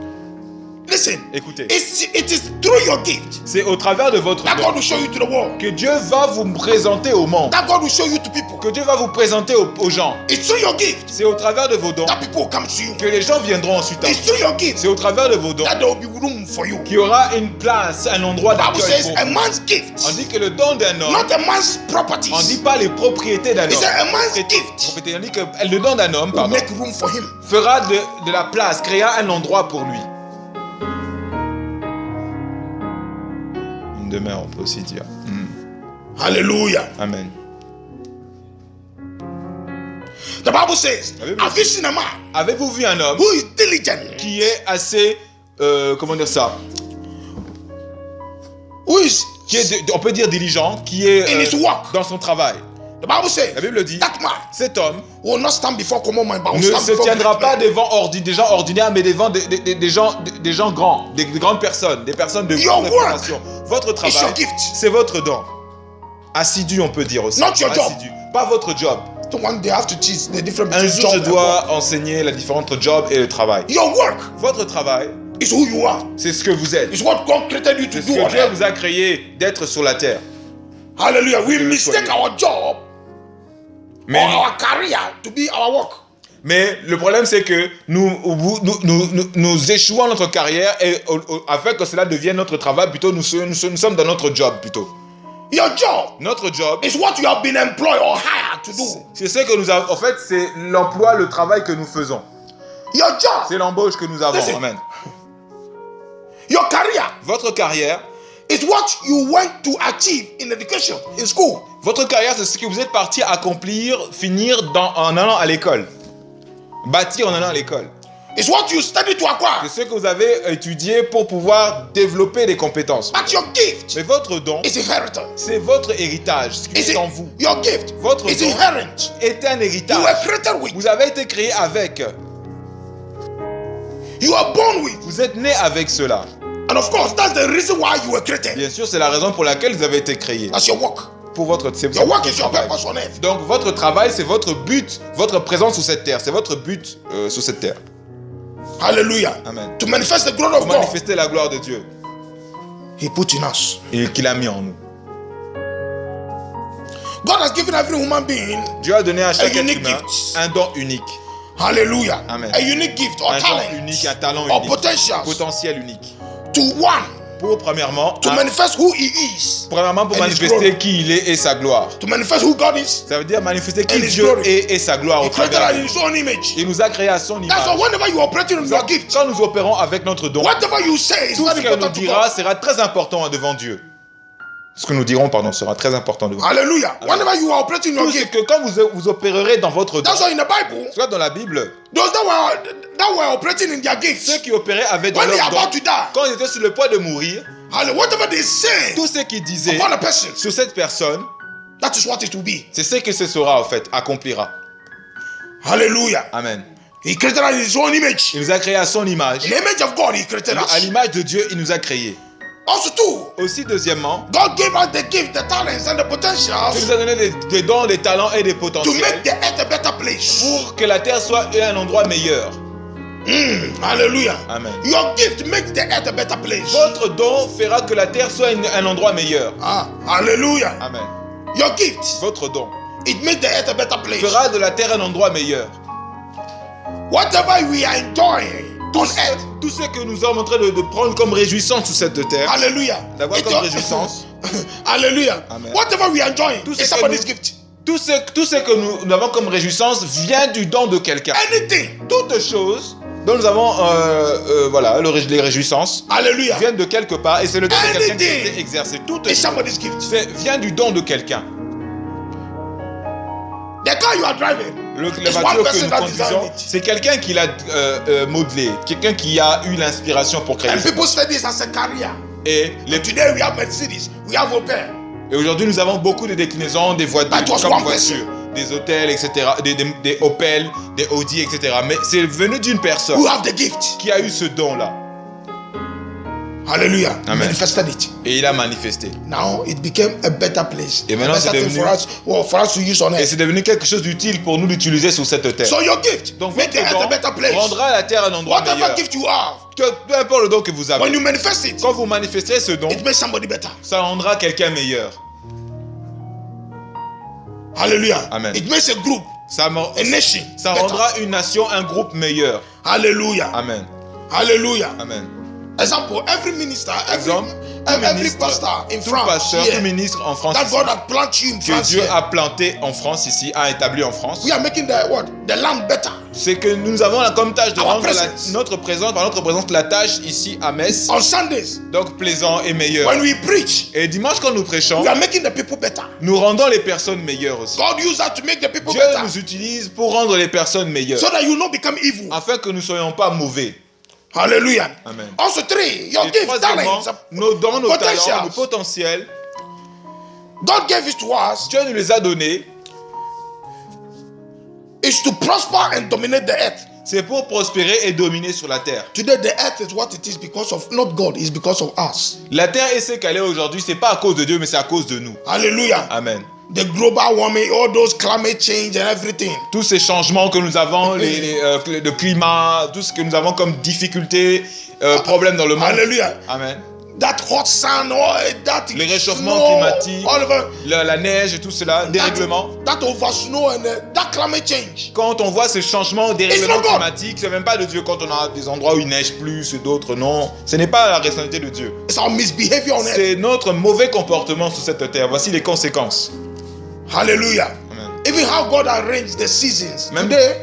Listen, Écoutez, it is through your gift c'est au travers de votre that don God will show you to the world, que Dieu va vous présenter au monde, that God will show you to people. que Dieu va vous présenter aux gens. It's through your gift C'est au travers de vos dons that people will come to you. que les gens viendront ensuite à It's vous. through your gift C'est au travers de vos dons that there will be room for you. qu'il y aura une place, un endroit The Bible d'accueil says pour a vous. man's On gift, dit que le don d'un homme, not a man's on ne properties. dit pas les propriétés d'un He homme. said a man's gift On dit que le don d'un homme, will pardon, make room for him. fera de la place, créera un endroit pour lui. Une demeure, on peut aussi dire. Hallelujah. Amen. The Bible says, La Bible have you seen a man Avez-vous vu un homme who is diligent, qui est assez, comment dire ça, who is qui est, on peut dire diligent, qui est in his work? dans son travail? The Bible says La Bible dit, that man cet homme will not stand before common man, but will ne stand se before tiendra great pas men. devant des gens ordinaires, mais devant des gens grands, des grandes personnes, des personnes de Your grande work réputation. Votre is travail, your gift. c'est votre don. Assidu, on peut dire aussi. Not your job. Assidu. Pas votre job. So one day I have to teach the difference Un between jour, je job and work. dois enseigner la différence entre job et le travail. Your work Votre travail, is who you are. c'est ce que vous êtes. It's what God created you to C'est ce do que on Dieu earth. vous a créé d'être sur la terre. Hallelujah. We Que vous mistake soyez. our job Mais, or our career to be our work. mais le problème, c'est que nous échouons dans notre carrière et afin que cela devienne notre travail, plutôt nous sommes dans notre job plutôt. Your job Notre job, is what you have been employed or hired to do. c'est ce que nous avons. En fait, c'est l'emploi, le travail que nous faisons. Your job, C'est l'embauche que nous avons. Listen. Amen. your career Votre carrière, is what you went to achieve in education, in school. votre carrière, c'est ce que vous êtes parti accomplir, finir en allant à l'école. Bâtir en allant à l'école. It's what you study to acquire. C'est ce que vous avez étudié pour pouvoir développer des compétences. But your gift Mais votre don, is inheritance. c'est votre héritage, ce qui est en vous. Your gift Votre is don inherent. est un You were héritage. created with. Vous avez été créé avec. You are born with. Vous êtes né avec cela. And of course, that's the reason why you were created. Bien sûr, c'est la raison pour laquelle vous avez été créé. That's your work. Pour votre, c'est Your work votre is your travail. purpose on earth. Donc votre travail, c'est votre but, votre présence sur cette terre. C'est votre but sur cette terre. Hallelujah. Amen. To manifest the glory Pour of God. manifester la gloire de Dieu He put in us. et qu'il a mis en nous. God has given every human being Dieu a donné à chaque être unique humain gift. un don unique. hallelujah. Amen. A unique gift or Un don talent unique, un talent or unique. potentials Potentiel unique. to one Pour premièrement, to manifest who he is, pour and his manifester glory. qui il est et sa gloire. To manifest who God is. Ça veut dire manifester qui And his Dieu glory. est et sa gloire He au created travers us de in nous. his own image. Il nous a créé à son That's why image. whenever you operate in your gift, Quand nous opérons avec notre don, whatever you say is tout ce very qu'elle nous important to dira God. sera très important devant Dieu. Ce que nous dirons, sera très important devant Dieu. Hallelujah. Whenever you are operating in your Tout ce gift, que quand vous opérerez dans votre don, that's why in the Bible, soit dans la Bible, those that were operating in their gifts, ceux qui opéraient avec dans when they leur are don, about to die, quand ils étaient sur le point de mourir, whatever they say tout ce qu'ils disaient upon a person, sur cette personne, that is what it will be. c'est ce que ce sera en fait, accomplira. Hallelujah. Amen. He created us in his own image. Il nous a créés à son image. In the image of God, he created À us. l'image de Dieu, il nous a créés. Also too, Aussi, deuxièmement, God gave us the gift, the talents, and the il potentials nous a donné des dons, des talents et des to potentiels make the earth a better place. pour que la terre soit un endroit meilleur. Hallelujah. Amen. Your gift makes the earth a better place. Votre don fera que la terre soit un endroit meilleur. Hallelujah. Amen. Your gift, Votre don it makes the earth a better place. fera de la terre un endroit meilleur. Whatever we are enjoying on earth, Tout ce que nous sommes en train de prendre comme réjouissance sur cette terre, hallelujah. d'avoir It- comme réjouissance, Hallelujah. Amen. Whatever we are enjoying Tout ce is que somebody's nous- gift. tout ce que nous avons comme réjouissance vient du don de quelqu'un. Anything, Toutes choses dont nous avons les réjouissances hallelujah, viennent de quelque part et c'est le don de quelqu'un qui a Anything été exercé. Toutes is choses somebody's gift. vient du don de quelqu'un. The car you are driving, La It's one voiture que person nous that conduisons, designed it. c'est quelqu'un qui l'a modelé, quelqu'un qui a eu l'inspiration pour créer and ça. people say this as a career. Et, Today we have Mercedes, we have Opel. et aujourd'hui, nous avons beaucoup de déclinaisons des voitures, That was comme one voitures, des hôtels, etc., des Opel, des Audi, etc. Mais c'est venu d'une personne Who have the gift. qui a eu ce don-là Hallelujah. Amen. Manifested it. et il a manifesté. Now it became a better place. Et A maintenant, better c'est thing devenu- for us to use on Et earth. c'est devenu quelque chose d'utile pour nous d'utiliser sur cette terre. So your gift Donc make the votre earth a don better place. rendra la terre un endroit Whatever meilleur. gift you have, Peu importe le don que vous when avez, you manifest it, quand vous manifesterez ce don, it makes somebody better. ça rendra quelqu'un meilleur. Hallelujah. Amen. It makes a group, Ça a nation. Ça better. rendra une nation, un groupe meilleur. Hallelujah. Amen. Hallelujah. Amen. Example, every minister, Exemple, every ministre, pastor in tout France, pasteur, here, tout ministre en France, that ici, God has planted you in que France, Dieu here, a planté en France ici, a établi en France, we are making the land better. c'est que nous avons comme tâche de Our rendre presence. notre présence, la tâche ici à Metz, On Sundays, donc plaisant et meilleur. when we preach, Et dimanche quand nous prêchons, we are making the people better. nous rendons les personnes meilleures aussi. God used that to make the people Dieu better, nous utilise pour rendre les personnes meilleures, so that you not become evil. afin que nous ne soyons pas mauvais. Hallelujah. Amen. Also, three, your Et gift, troisièmement, talents, nos dons, nos talents, potentials. nos potentiels, God gave it to us Dieu nous les a donnés, is to prosper and dominate the earth. c'est pour prospérer et dominer sur la terre. Today, the earth is what it is because of not God, it's because of us. La terre est ce qu'elle est aujourd'hui, c'est pas à cause de Dieu, mais c'est à cause de nous. Hallelujah. Amen. The global warming, all those climate change and everything. Tous ces changements que nous avons, le climat, tout ce que nous avons comme difficultés, problèmes dans le monde. Hallelujah. Amen. That hot sun, that Les réchauffements snow, climatiques, all over, la neige et tout cela, dérèglements. that over snow and that climate change. Quand on voit ces changements, It's dérèglements not God. climatiques, c'est même pas de Dieu. Quand on a des endroits où il neige plus et d'autres non, ce n'est pas la responsabilité de Dieu. It's our misbehavior on earth. C'est notre mauvais comportement sur cette terre. Voici les conséquences. Hallelujah. Amen. Even how God arranged the seasons. Même- Today,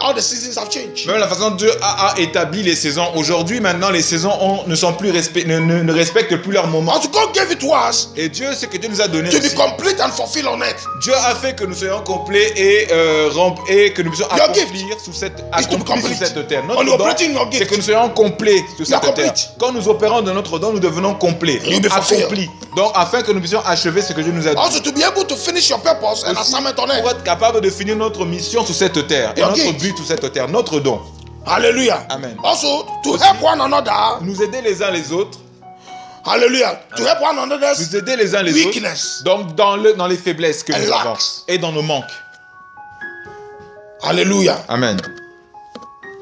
how the seasons have changed. Même la façon dont Dieu a établi les saisons. Aujourd'hui, maintenant, les saisons ne respectent plus leur moment. Also God gave it to us Et Dieu, ce que Dieu nous a donné to be aussi, complete and fulfill on earth. Dieu a fait que nous soyons complets et que nous puissions Your accomplir gift sur cette, is to be accomplir sur complete. cette terre. When Notre you're don, operating your c'est gift, que nous soyons complets sur You are cette terre. complete. Quand nous opérons de notre don, nous devenons complets, You'll be fulfilled. accomplis. Donc, afin que nous puissions achever ce que Dieu nous a donné. Also to be able to finish your purpose and Aussi, assignment on pour earth. être capable de finir notre mission sur cette terre et Your notre gift. but sur cette terre, notre don. Hallelujah. Amen. Also to Aussi, help one another. Nous aider les uns les autres, Hallelujah. To help one another's nous aider les uns les weakness. autres, donc dans les faiblesses que And nous avons lacks. et dans nos manques. Hallelujah. Amen.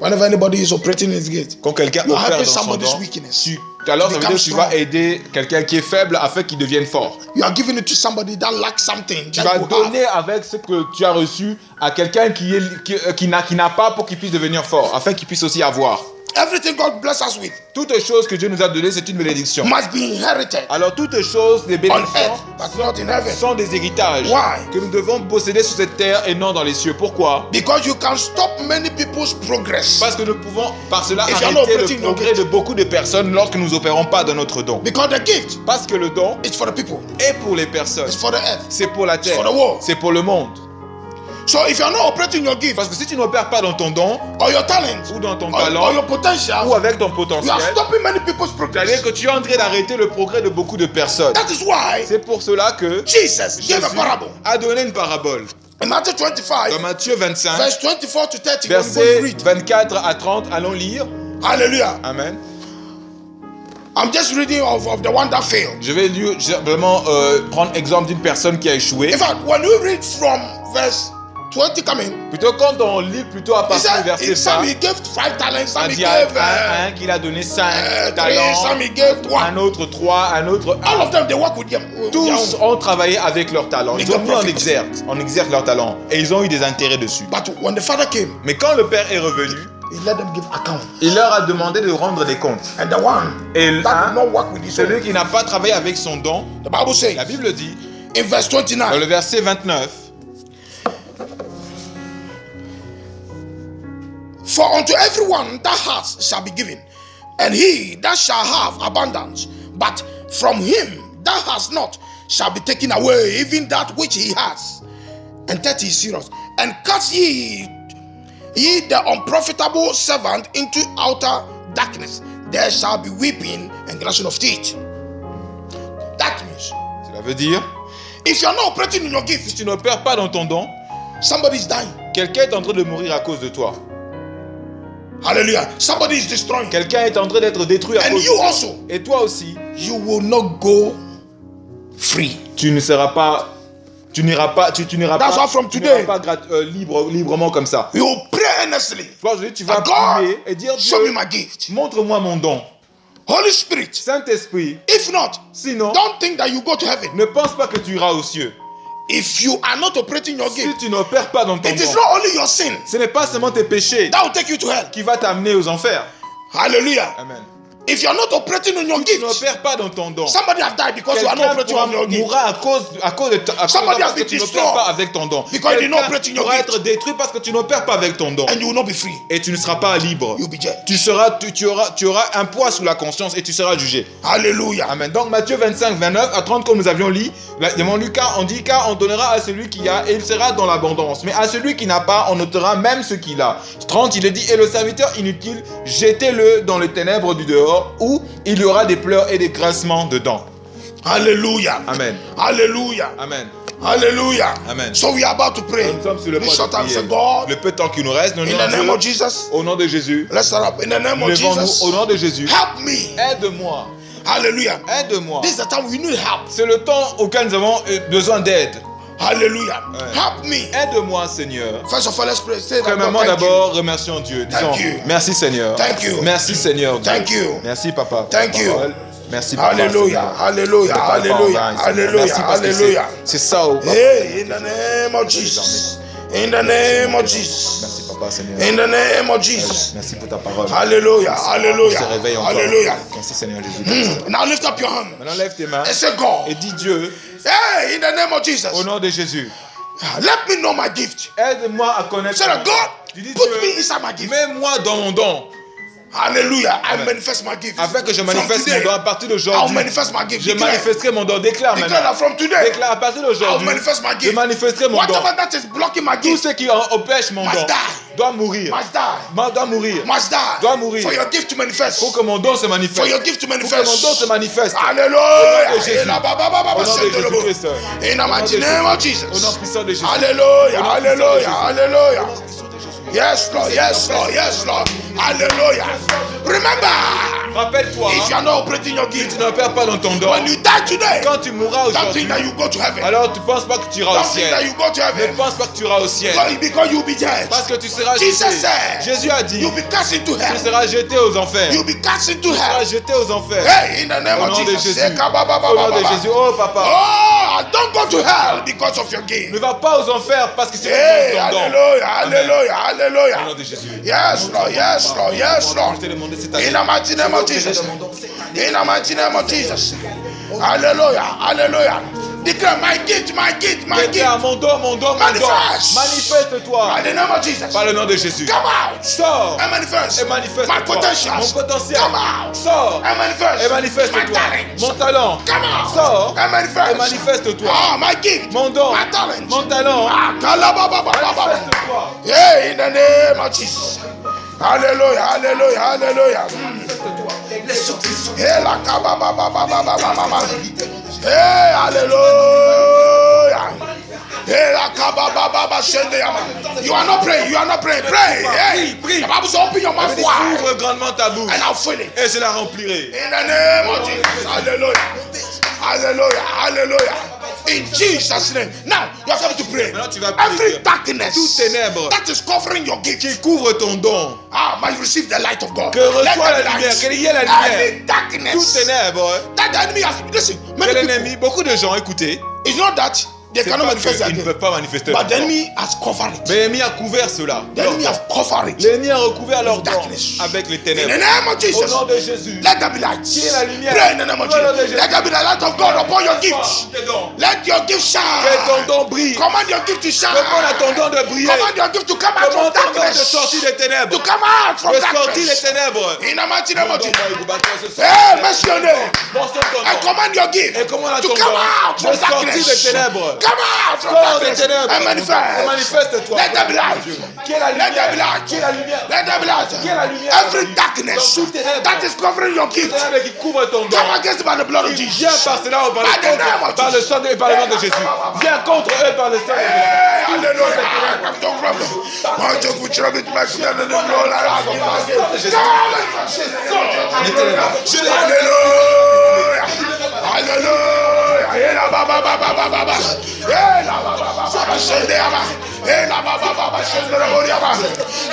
Whenever anybody is operating his gift, Quand quelqu'un you're opère helping dans son somebody's don, weakness. alors ça veut dire become que tu vas strong. aider quelqu'un qui est faible afin qu'il devienne fort. You are giving it to somebody that lacks something. Tu that vas you have. donner avec ce que tu as reçu à quelqu'un qui n'a pas pour qu'il puisse devenir fort, afin qu'il puisse aussi avoir. Everything God bless us with Toutes choses que Dieu nous a données, c'est une bénédiction. must be inherited Alors toutes choses, les on bénédictions, earth, but not in heaven. sont des héritages Why? que nous devons posséder sur cette terre et non dans les cieux. Pourquoi? Because you can stop many people's progress. Parce que nous pouvons par cela If you are not arrêter operating le your progrès de beaucoup de personnes lorsque nous n'opérons pas dans notre don. Because the gift Parce que le don is for the people. est pour les personnes, It's for the earth. c'est pour la terre, for the world. c'est pour le monde. So if you are not operating your gift Parce que si tu n'opères pas dans ton don or your talent ou dans ton or talent your potential, ou avec ton you potentiel, are stopping many people's c'est-à-dire progress. que tu es en train d'arrêter le progrès de beaucoup de personnes. That is why C'est pour cela que Jesus gave a Jésus parable. a donné une parabole. In Matthew 25, Dans Matthieu 25, verse 24 to 30, when we versets read. 24 à 30, allons lire. Hallelujah. Amen. I'm just reading of the one that failed. Je vais lire, simplement prendre exemple d'une personne qui a échoué. In fact, when we read from verse 20 coming, Plutôt quand on lit plutôt à he partir du said, verset some 20, he gave 5 talents, on some he dit à gave un qu'il a donné 5 3, talents, some he gave un 1. autre 3, un autre 1. All of them, they work with them. Tous ont travaillé avec leurs talents. Ils They ont got mis en profit. exergue leurs talents et ils ont eu des intérêts dessus. But when the father came, Mais quand le père est revenu, he let them give account. il leur a demandé de rendre des comptes. And the one Et that did l'un, not work with his celui own, qui n'a pas travaillé avec son don, the Bible says la Bible dit, in verse dans 29, le verset 29, for unto everyone that has shall be given, and he that shall have abundance, but from him that has not shall be taken away even that which he has. And 30 is serious. And cast ye the unprofitable servant into outer darkness. There shall be weeping and gnashing of teeth. That means cela veut dire, if you are not operating in your si gift, tu n'opères pas dans ton don, somebody is dying. quelqu'un est en train de mourir à cause de toi. Hallelujah. Somebody is destroying. Quelqu'un est en train d'être détruit à And cause de you toi. also, Et toi aussi, you will not go free. tu ne seras pas, tu n'iras pas, tu n'iras That's pas, why from tu today, n'iras pas librement comme ça. You will pray earnestly. Toi aujourd'hui, tu vas That God, prier et dire show me Dieu, my gift. montre-moi mon don. Holy Spirit, Saint-Esprit, if not, sinon, don't think that you go to heaven. ne pense pas que tu iras aux cieux. If you are not operating your Si gift, tu n'opères pas dans ton it is don, not only your sin ce n'est pas seulement tes péchés that will take you to hell. qui va t'amener aux enfers. Hallelujah. Amen. If you are not operating on your Si tu gift, n'opères pas dans ton don, somebody has died because you are not quelqu'un operating on your gift. mourra à cause de Somebody parce has que been tu n'opères destroyed pas avec ton don. because you did not Quelqu'un operate in your pourra gift. être détruit parce que tu n'opères pas avec ton don. And you will not be free. Et tu ne seras pas libre. You'll be judged. Tu auras un poids sous la conscience et tu seras jugé. Hallelujah. Amen. Donc Matthieu 25, 29 à 30, comme nous avions lu, dans Lucas, on dit car on donnera à celui qui a et il sera dans l'abondance. Mais à celui qui n'a pas, on ôtera même ce qu'il a. 30, il est dit, et le serviteur inutile, jetez-le dans les ténèbres du dehors, où il y aura des pleurs et des grincements dedans. Hallelujah. Amen. Hallelujah. Amen. Hallelujah. Amen. So we are about to pray. Nous sommes sur le This point short de time, say, prier. God, Le peu de temps qui nous reste, nous in the name disons of Jesus, au nom de Jésus. let's start up. In the name of Levons-nous Jesus, au nom de Jésus. help me. Aide-moi. Hallelujah. Aide-moi. This is the time we need help. C'est le temps auquel nous avons besoin d'aide. Hallelujah. Ouais. Help me. Aide-moi, Seigneur. First of all, let's pray. Say that, God, Premièrement, thank you. d'abord, remercions Dieu. Disons, Thank you. merci Seigneur. Thank you. Merci Seigneur. Dieu. Thank you. Merci Papa. pour Thank ta you. parole. Merci Papa. Hallelujah. Seigneur. Hallelujah. Ne parle pas en Hallelujah. vain, Seigneur. Hallelujah. Merci parce que Hallelujah. c'est ça. Oh, Papa. Hey, in the name of Jesus. In the name of Jesus. Merci Papa Seigneur. In the name of Jesus. Merci pour ta parole. Hallelujah. On se Hallelujah. réveille encore. Hallelujah. Merci Seigneur Jésus. Now lift up your hand Maintenant lève tes mains and say, God, et dis Dieu, hey, in the name of au Jesus, nom de Jésus, let me know my gift. aide-moi à connaître. Say that, God, Tu dis, Put Dieu, me inside my gift. mets-moi dans mon don. Hallelujah. I manifest my gift. Afin que je From manifeste mon today, don à partir I'll d'aujourd'hui. manifest my gift. Je Declare. manifesterai mon don. Déclare Declare maintenant. that from today, Déclare à partir I'll d'aujourd'hui. manifest my Je gift. manifesterai mon don. Whatever that is blocking my Tout gift ce qui empêche mon must don die. doit mourir. Must die. Doit mourir. Must die. Doit mourir. For your gift to manifest. Pour que mon don se For manifeste. your gift to Pour que mon don se manifest. manifeste. Hallelujah. Au nom de Jésus. In the Au nom de Jésus-Christ. In the mighty name of Jesus. Au nom puissant de Jésus. Hallelujah. Au nom puissant de Jésus. Hallelujah. Hallelujah. Yes, Lord. Yes, Lord. Yes, Lord. Hallelujah. Remember, Rappelle-toi, if you are not operating your si gift, tu n'opères pas dans ton don, when you die today, quand tu mourras don't aujourd'hui, think that you go to heaven. alors tu ne penses pas que tu iras au Don't think that ciel. you go to Ne heaven. pense pas que tu iras au ciel. Because you'll be judged. Parce que tu seras Jesus jeté. said, Jésus a dit, you'll be cast into tu hell. seras jeté aux enfers. You'll be cast into Tu seras hell. jeté aux enfers. Hey, in the name Au of nom de Jesus. Jésus. Au nom de Jésus. Oh papa, Oh, don't go to hell because of your ne gift. va pas aux enfers parce que c'est Hey, ton don. hallelujah, Amen. hallelujah, Au nom hallelujah. de Jésus. Yes, Lord, yes, Lord, yes, Lord. Je t'ai demandé cette année. In the mighty name of Jesus. In the mighty name of Jesus. Hallelujah, hallelujah. Declare my gift, my gift, my gift. Déclare mon don, mon don, mon don. Manifeste. Manifeste-toi. By the name of Jesus. Par le nom de Jésus. Come out. Sors. And manifest. Et manifeste My toi. potential. Mon potentiel. Come out. Sors. And manifest. Et manifeste-toi. My talent. Mon talent. Come out. Sors. And manifest. Et manifeste-toi. Ah, my gift. Mon don. My talent. Mon talent. Ah, kalabababababa. Manifeste-toi. Yeah, in the name of Jesus. Hallelujah, hallelujah, hallelujah. Hey, la kababababababa. Hey, hallelujah. Hey, la kababababa shendeyama. You are not praying, you are not praying. Pray. Hey, Prie. the Bible says open your mouth wide Ouvre grandement ta bouche. and I'll fill it. Et je la remplirai. In the name of Jesus. Hallelujah. Hallelujah. Hallelujah. In Jesus' name. Now, you have to pray. Maintenant, tu vas prier. Every darkness Toute ténèbre that is covering your gift, qui couvre ton don, might receive the light of God. que reçoit Let la the lumière, light. qu'il y ait la lumière. Every Toute darkness ténèbre, that the enemy has. Listen, que many people, l'ennemi, beaucoup de gens, écoutez, it's not that they c'est cannot pas manifest their qu'ils ne gift, peuvent pas manifester but leur the don. enemy has covered it. Mais l'ennemi a couvert cela. The enemy has covered it. L'ennemi a recouvert leur don Darkness. avec les In the ténèbres. name of Au Jesus, nom de Jésus, let there be light. qui est la lumière? Pray in the name of Au nom de Jesus. Jésus. Let there be the light of God upon your gift. tes dons. Let your gift Que ton shine. don brille. Command your gift to shine. Demande à ton don de briller. Command your gift to come out from Demande ton don de darkness. sortir des ténèbres. To come out from De sortir des darkness. ténèbres. In the mighty name of Jesus. Jesus. Hey, mention your name. Mentionne ton And nom. command your gift Et commande à to ton come don out de from sortir des darkness. ténèbres. Come out from Sors des darkness ténèbres. and Et manifest. manifeste-toi. Let there be light. Qui est la Let there be lumière? light. Qui est la lumière? Let there be light. Qui est la lumière? Every darkness Dans toute ténèbre. that is covering your gift, Ténèbres qui couvre ton don. come against it by the blood of Qui Jesus. vient par cela ou par By the name le, of par le Jesus. sang et par le nom de Jésus. Viens contre eux par le sang de Jésus. Hey, hallelujah. Come to problem. My joke with you, with my son, and the Lord, hallelujah. Hallelujah. Hey, la ba ba ba ba ba ba ba. Hey, la ba ba ba ba ba. Shende aba. Hey, la ba ba ba ba. Shende aba.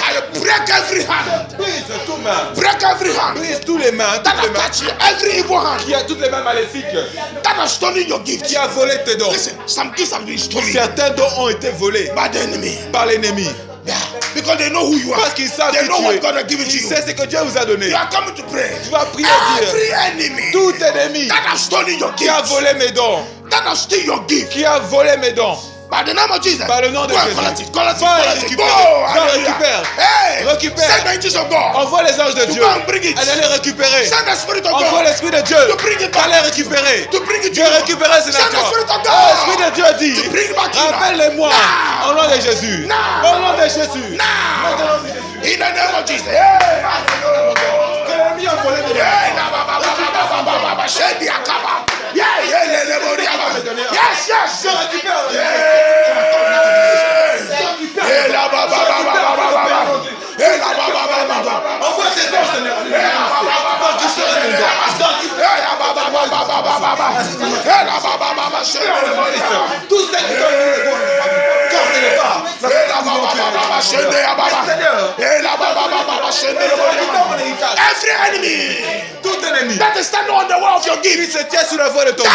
I break every hand. Brise toutes mains. Break every hand. Brise tous les mains. That Toutes les has mains. touched you. Every evil hand Qui a toutes les mains maléfiques. that has stolen your gift. Qui a volé tes dons. Listen, some gifts have been stolen Certains dons ont été volés by the enemy. par l'ennemi. Yeah, because they know who you are. Parce qu'ils savent They qui know tu what es. God has given to Ils you. savent ce que Dieu vous a donné. You are coming to pray. Tu vas prier et Every dire, enemy tout ennemi that has stolen your qui a gift, volé mes dons, that has stolen your gift, qui a volé mes dons, by the name of Jesus, par le nom de go and Jésus, collect it, collect it, va et collect it. récupère. Go, Va, hallelujah. récupère. Hey, Récupère. send the angels of God envoie les anges de to Dieu. go and bring it. Allez les récupérer. Send the spirit of Envoie God l'esprit de Dieu. to bring it Va les back. récupérer. To bring it Dieu to you. récupérer ce Send the nature. spirit of L'esprit de God Dieu dit, to bring it back to you. rappelle-les-moi Now. au nom de Jésus. Now. Au nom de Jésus. Now, in the name of Jesus. Hey, hallelujah. Que l'ennemi a volé mes dons. Hey, la ba ba ba ba ba ba ba ba. Shed the akaba. Yeah, yeah, le le bo dia ba. Yes, yes. Je récupère. Hey, la ba ba ba ba ba ba ba. Hey, la ba ba ba ba ba. Envoie tes anges, Seigneur. Quand tu seras ton don. Hey, la ba ba ba ba ba ba ba ba. Hey, la ba ba ba ba. Shed the bo dia. Tous ceux qui donnent car ce n'est pas. Hey, la ba ba ba ba ba. Shed the ba ba. Hey, la ba ba ba ba ba. Shed the bo dia. Every enemy Tout ennemi that is standing on the wall of your qui gift. se tient sur la voie de ton don.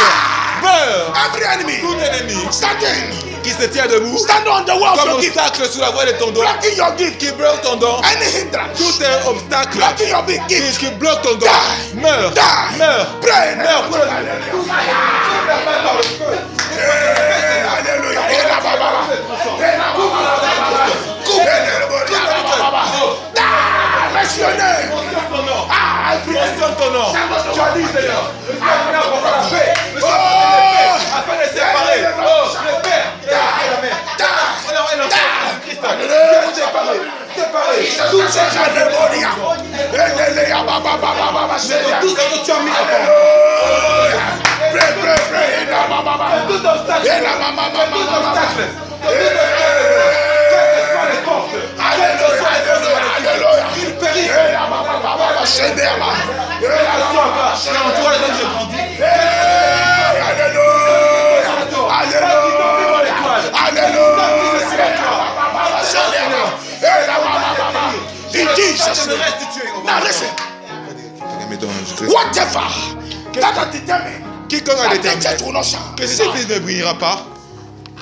Meurt. Every enemy Tout ennemi standing, qui se tient debout standing on the wall of comme your gift, obstacle sur la voie de ton don. blocking your gift, Qui bloque ton don. any hindrance, Tout est obstacle blocking your big gift. qui bloque ton don. Die. Meurt. Die. Meurt. Pray. Meurt. Pour le Hey, hallelujah. Hey, la ba ba ba. Hey, la ba ba ba ba ba. Hey, le bo dia ba. your name. Mentionne ton nom. Ah, every Mentionne ton nom. Tu as dit, Seigneur, le Seigneur pour la paix. Le Seigneur afin de séparer. Oh, le Père et la Mère. Alors, et l'enfant de Christ. Séparer. Toutes ces gens de tous ceux que tu as mis à part. Tout obstacle. In Jesus' name. Now listen. Whatever that has determined Quiconque a that the déterminé church will not shine. que cette église ne brillera pas,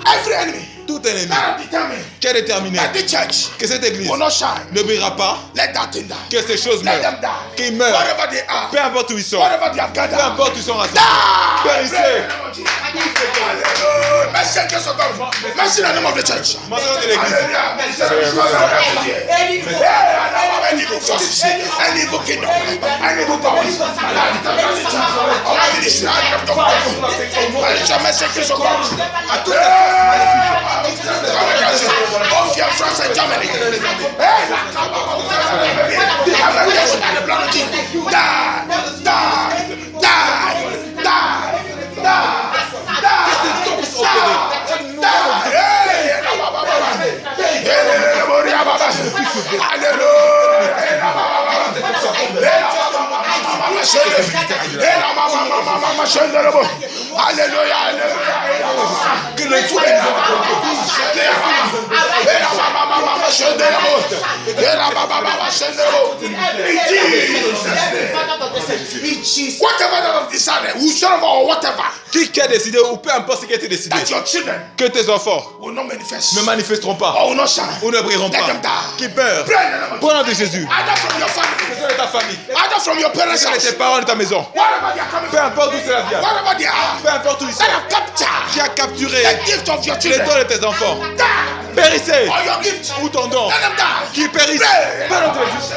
Every enemy tout ennemi that has determined qui a déterminé that the church que cette église will not shine. ne brillera pas, Let that thing die. que ces choses Let them meurent, die. qu'ils meurent, Whatever they are, peu importe où ils sont, whatever they have peu gathered, importe où ils sont rassemblés. die. Périssez. Hallelujah. Mercy and grace of God. Mercy in the name of the church. Mention de l'église. Any evil forces, any evil kingdom, any evil powers, our ministry, messages of God. Of your France and Germany. The blood of Jesus. Die, die, die, die, Whatever that have decided, whosoever or whatever, Qui a décidé, ou peu importe ce qui a été décidé, that your children que tes enfants will not manifest ne manifesteront pas or will not shine. ou ne brilleront Let pas, them die. qui meurent, Pray in the name of au nom de Jésus, either from your family, que ce soit de ta famille, either from your parents' que ce soit de tes house, parents, de ta maison, wherever they are coming peu from, importe d'où cela vient, wherever they are, peu importe où ils that sont, have captured qui a capturé the gift of your les children, dons de tes enfants, die. périssez, Or your gift, ou ton don, let them die. qui périssent, Pray. par nom de Jésus.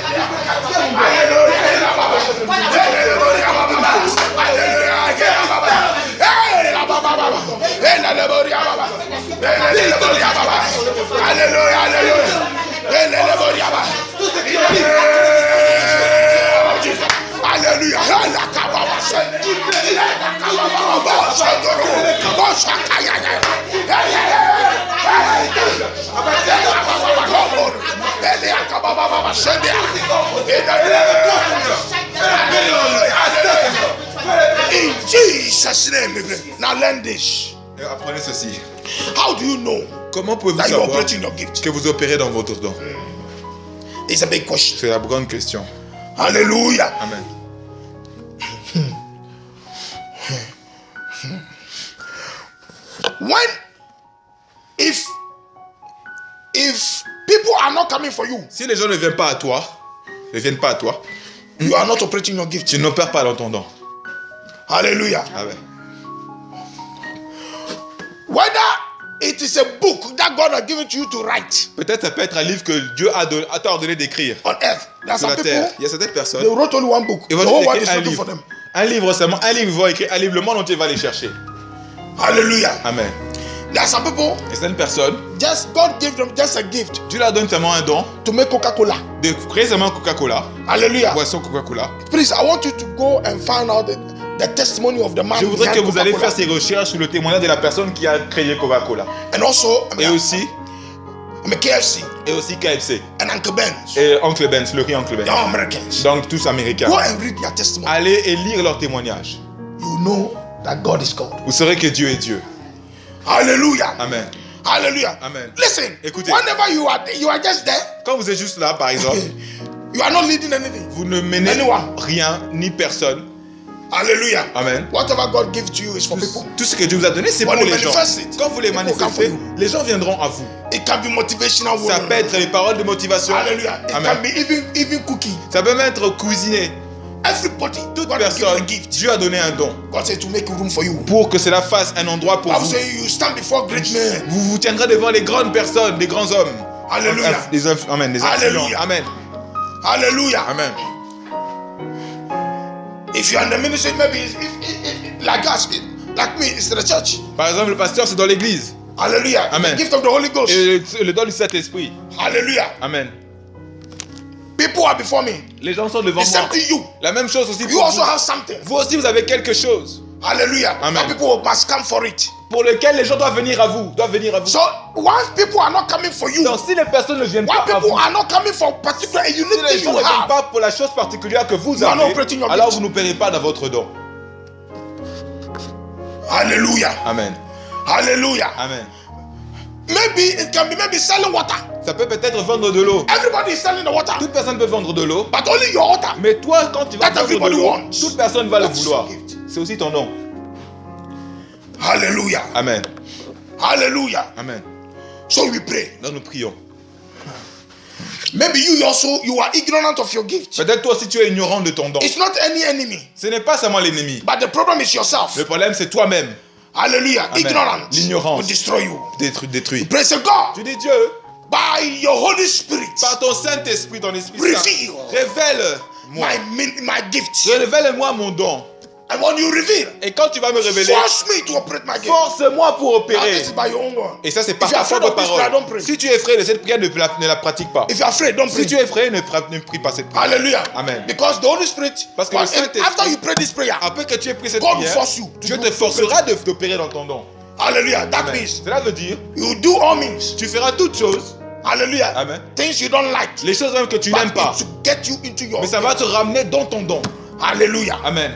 In Jesus' name, now learn this. Et apprenez ceci. How do you know Comment pouvez-vous that you're savoir operating your gift? que vous opérez dans votre don? It's a big question. C'est la grande question. Hallelujah. Amen. When, if people are not coming for you, Si les gens ne viennent pas à toi, you are not operating your gift. tu n'opères pas dans ton don. Hallelujah. Amen. Whether it is a book that God has given to you to write Peut-être ça peut être un livre que Dieu t'a ordonné d'écrire on earth. There are sur some la terre. people, Il y a certaines they personnes, wrote only one book. ils The vont whole juste world is écrire un looking for livre. them. Un livre seulement, un livre, ils vont écrire un livre, le monde entier va les chercher. Hallelujah. Amen. There are some people, Et certaines personnes, God gave them just a gift Dieu leur donne seulement un don to make Coca-Cola. de créer seulement Coca-Cola, Hallelujah. boisson Coca-Cola. Please, I want you to go and find out the testimony of the man Je voudrais que behind vous allez faire Coca-Cola. ces recherches sur le témoignage de la personne qui a créé Coca-Cola. And also, Et aussi KFC KFC. and Uncle Ben's. Et Oncle Ben's, le riz Oncle They Ben's. are Americans. Donc tous américains. Go and read their testimony. Allez et lire leur témoignage. You know that God is God. Vous saurez que Dieu est Dieu. Hallelujah. Amen. Hallelujah. Amen. Listen, Écoutez. whenever you are just there, Quand vous êtes juste là, par exemple, you are not leading anything. vous ne menez Anyone. rien ni personne. Hallelujah. Amen. Whatever God gives to you is for people. Tout ce que Dieu vous a donné, c'est When pour you les gens. manifest it, Quand vous les people come for manifestez, you. les gens viendront à vous. It can be motivational Ça word. peut être les paroles de motivation. Hallelujah. It Amen. can be even cooking. Ça peut même être cuisiner. Everybody, Toute God has given personne, a gift. Dieu a donné un don God said to make room for you. pour que cela fasse un endroit pour Bible vous. says you stand before great men. Vous vous tiendrez devant les grandes personnes, les grands hommes. Hallelujah. Amen, les influents. Hallelujah. Amen. Hallelujah. Amen. If you are in the ministry, maybe like us, like me, it's the church. Par exemple, le pasteur, c'est dans l'église. Hallelujah. Amen. The gift of the Holy Ghost. Et le don du Saint-Esprit. Hallelujah. Amen. People are before me. Les gens sont devant It's moi. up to you. La même chose aussi You pour also vous. have something. Vous aussi, vous avez quelque chose Hallelujah. Amen. And people must come for it. pour lequel les gens doivent venir à vous. So once people are not coming for you, Donc, si les personnes ne viennent when pas à people vous, are not coming for particular si unique les thing gens you ne viennent have, pas pour la chose particulière que vous You are not avez, operating your alors gift. vous ne paierez pas dans votre don. hallelujah. Amen. Hallelujah. Amen. Maybe it can be maybe selling water. Ça peut peut-être vendre de l'eau. Everybody is selling the water, Toute personne peut vendre de l'eau. but only your water. Mais toi, quand tu vas That vendre de everybody l'eau, wants. toute personne va le That's vouloir. your gift. C'est aussi ton nom. Hallelujah. Amen. Hallelujah. Amen. So we pray. Donc nous prions. Maybe you also you are ignorant of your gift. Peut-être toi aussi tu es ignorant de ton don. It's not any enemy, Ce n'est pas seulement l'ennemi. but the problem is yourself. Le problème c'est toi-même. Hallelujah. Amen. Ignorance L'ignorance. will destroy you. Détruit. Praise God. Tu dis Dieu, By your Holy Spirit, par ton Saint-Esprit, ton Esprit Saint, reveal révèle-moi. my gift. Révèle-moi mon don. And when you reveal, Et quand tu vas me révéler, force me to operate my gift. force-moi pour And opérer. this is by your own word. Et ça c'est par If you ta are afraid propre of this prayer, don't parole. pray. Si tu es effrayé de cette prière, ne la pratique pas. If you are afraid, don't Si pray. tu es effrayé, ne prie pas cette prière. Hallelujah. Amen. Because the Holy Spirit, Parce que le Saint-Esprit- after you pray this prayer, Après que tu aies pris cette God will prière, force you to Dieu do te forcera d'opérer dans ton don. hallelujah. That Amen. means Cela veut dire, you do all means. tu feras toutes choses, Hallelujah. Amen. Things you don't like. les choses même que tu But n'aimes pas, it's to get you into your mais ça va te ramener dans ton don. hallelujah. Amen.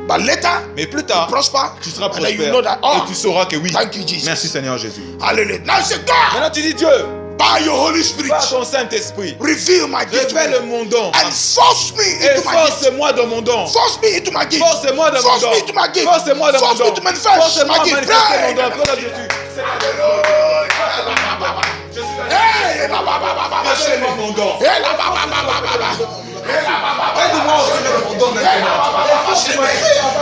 But later, Mais plus tard, prosper. tu seras And then you prospère know that, et tu sauras que oui. thank you, Jesus. Merci Seigneur Jésus. Hallelujah. Now say, God, Maintenant tu dis Dieu, by your Holy Spirit, par ton Saint-Esprit, reveal my gift révèle mon don and force me et into my gift. force-moi dans mon don. Force me into my gift. Force-moi dans mon Force don. me into my gift. Force-moi dans mon Force me don. to manifest Force-moi à my gift. manifester mon Pray. don. Prie dans Jésus. Hey, la ba ba ba ba ba. Achète-moi mon don. Hey, la ba ba ba ba ba ba. Hey, la ba ba ba ba ba. Aide-moi à obtenir mon don Hey, la ba ba ba ba ba. maintenant.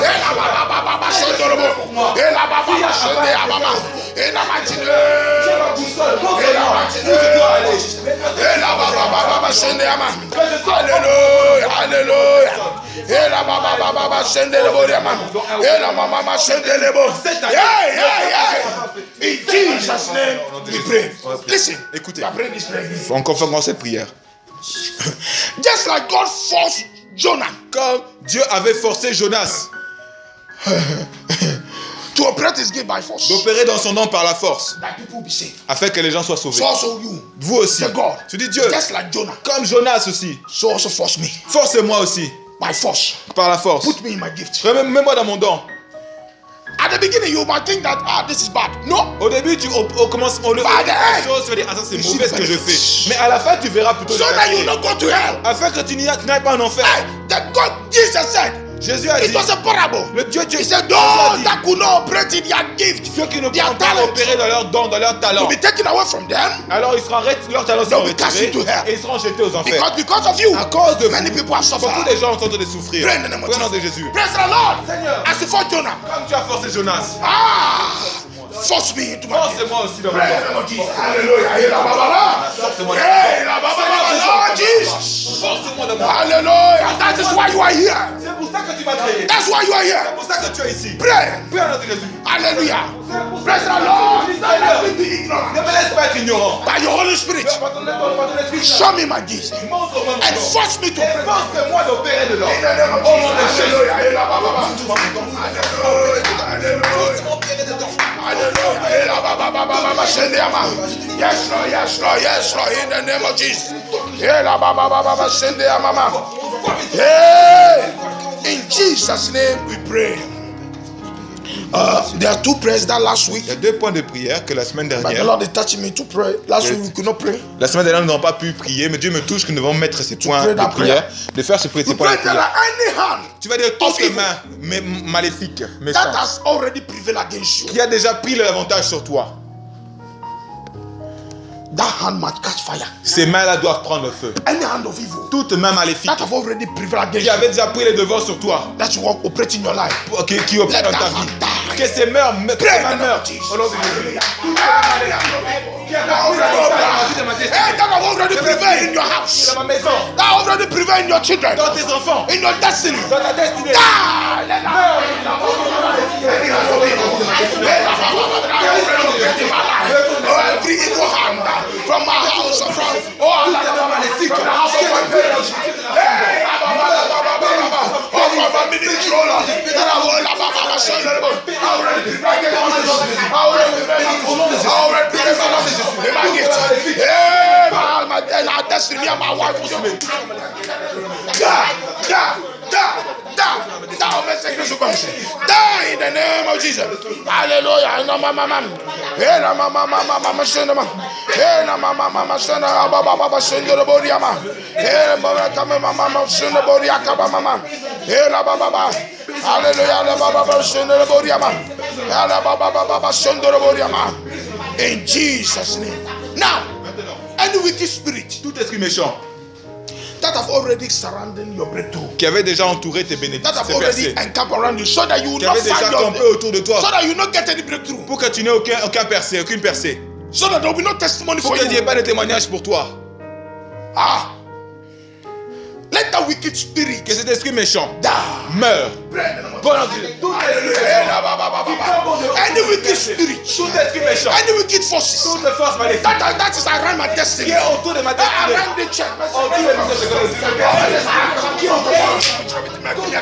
Hey, la ba ba ba ba ba. Sondolobo. Hey, la ba ba ba. Sonde ya ba ba. Hey, la ma tine. Hey, la ba ba ba ba ba. Sonde ya ma. Hallelujah, hallelujah. Hey, la ba ba ba ba ba. Sonde lebo ya ma. Hey, la ma ma ma. Sonde lebo. Yeah, yeah, yeah. In Jesus' name, we pray. Listen, Écoutez. we are praying this prayer. On confirme cette prière. Just like God forced Jonah Comme Dieu avait forcé Jonas to operate his gift by force, d'opérer dans son nom par la force, that people will be saved. afin que les gens soient sauvés. So also you, Vous aussi. say God, Tu dis Dieu, just like Jonah, comme Jonas aussi, so also force me force-moi aussi, by force. par la force. Put me in my gift. Mets-moi dans mon don. At the beginning, you might think that this is bad. No, Au début, on commence, on le By the fait end, chose, tu vas dire, ah ça c'est you mauvais see ce que je benefits. fais. Mais à la fin, tu verras plutôt so les that you bienfaits. will not go to hell. Afin que tu n'ailles pas en enfer. Hey, the God, Jesus said, Jésus a it dit, was a parable. le Dieu, He said, Jésus a those dit, that could not operate in their gift ceux qui ne their pourront pas talent opérer dans leur don, dans leur talent, will be taken away from them alors ils seront leurs talents seront They'll be cast retirés into hell. et ils seront jetés aux enfers. because of you. À cause de Many vous, people have suffered. beaucoup de gens sont en train de souffrir. Pray in the name of Au nom de Jesus. Jésus. Praise the Lord. Seigneur, As you fought Jonah. comme tu as forcé Jonas, Force me into my gift. force-moi aussi dans mon Pray in the don. name of Jesus. Hallelujah. Hey, la ba ba ba. Hey, la ba ba ba ba. Lord Jesus. Force-moi dans mon don. Hallelujah. That is why you are here. C'est pour ça que tu m'as créé. That's why you are C'est here. pour ça que tu es ici. Pray. Prie au nom de Jésus. Hallelujah. C'est pour ça Praise que the tu Lord. es ici. Let me be ignorant. Ne me laisse pas être ignorant. By your Holy Spirit, Par ton esprit, show me my gift montre-moi mon and don. force me to Et pray. force-moi d'opérer dedans. In the name of Au nom de Jesus. Jésus. Hallelujah. Hey, la ba ba ba. Montre-moi mon don. Hallelujah. Force-moi d'opérer dedans. Hallelujah. Hey, la ba ba ba ba ba ba. Send them out. Yes, Lord. Yes, Lord. Yes, Lord. In the name of Jesus. Hey, la ba ba ba ba ba. Send them out. Hey, in Jesus' name we pray. There are two prayers that last week, Il y a 2 points de prière que la semaine but the dernière. Lord is touching me to pray. Last week we could not pray. La semaine dernière, nous n'avons pas pu prier, mais Dieu me touche que nous devons mettre ces points pray de that prière, de faire ces We points de pray that prière. any hand Tu vas dire toutes of les evil mains maléfiques, that méchantes, has already prevailed against you, qui a déjà pris l'avantage sur toi. That hand must catch fire. Ces mains-là doivent prendre le feu. Any hand of evil Toutes mains maléfiques that have already prevailed against qui avaient you, déjà pris les devants sur toi, that you will operate in your life. qui opèrent dans ta vie, que ces mains meurent. Au nom de Jésus. That have already prevailed in your house. Dans ma maison, That have already prevailed in your children. dans tes enfants, In your destiny. dans ta destinée. Every evil hand from my house, from the house of my parents, from my ministry, my destiny and my wife. Die in the name of Jesus. Hallelujah. In Jesus' name. Now, any wicked spirit Tout esprit méchant that have already surrounded your breakthrough, qui avait déjà entouré tes bénédictions, that have tes already percées, encamped around you, so that you will qui not avait déjà find your, campé autour de toi, so that you will not get any breakthrough, pour que tu n'aies aucun percée, aucune percée, so that there will be no testimony pour for qu'il n'y ait you. pas de témoignage pour toi. Ah, let that wicked spirit Que cet esprit méchant die. meure. Bon Dieu. Any wicked spirit, Tout esprit méchant, any wicked forces toute force maléfique that is around my destiny, qui est autour de ma destinée, around the church. autour de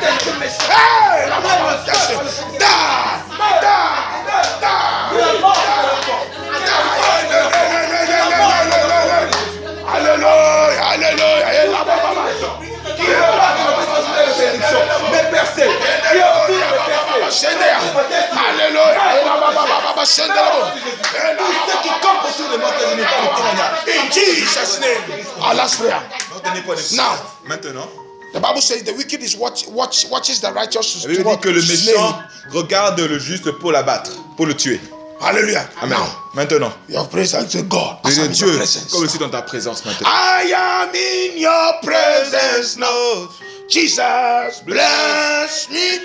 Hallelujah, hallelujah. mes percées, qui est autour de mes percées, ceux qui campent autour de moi, que je n'ai pas de témoignage. In Jesus' name. Our last prayer. Now, Maintenant, the Bible says the wicked is watches the righteous. la Bible dit que le méchant regarde le juste pour l'abattre, pour le tuer. Hallelujah. Amen. Now, Maintenant, your praise and say, God, as I'm in your Dieu, presence. comme je suis dans ta présence maintenant. I am in your presence now. Jesus, bless me.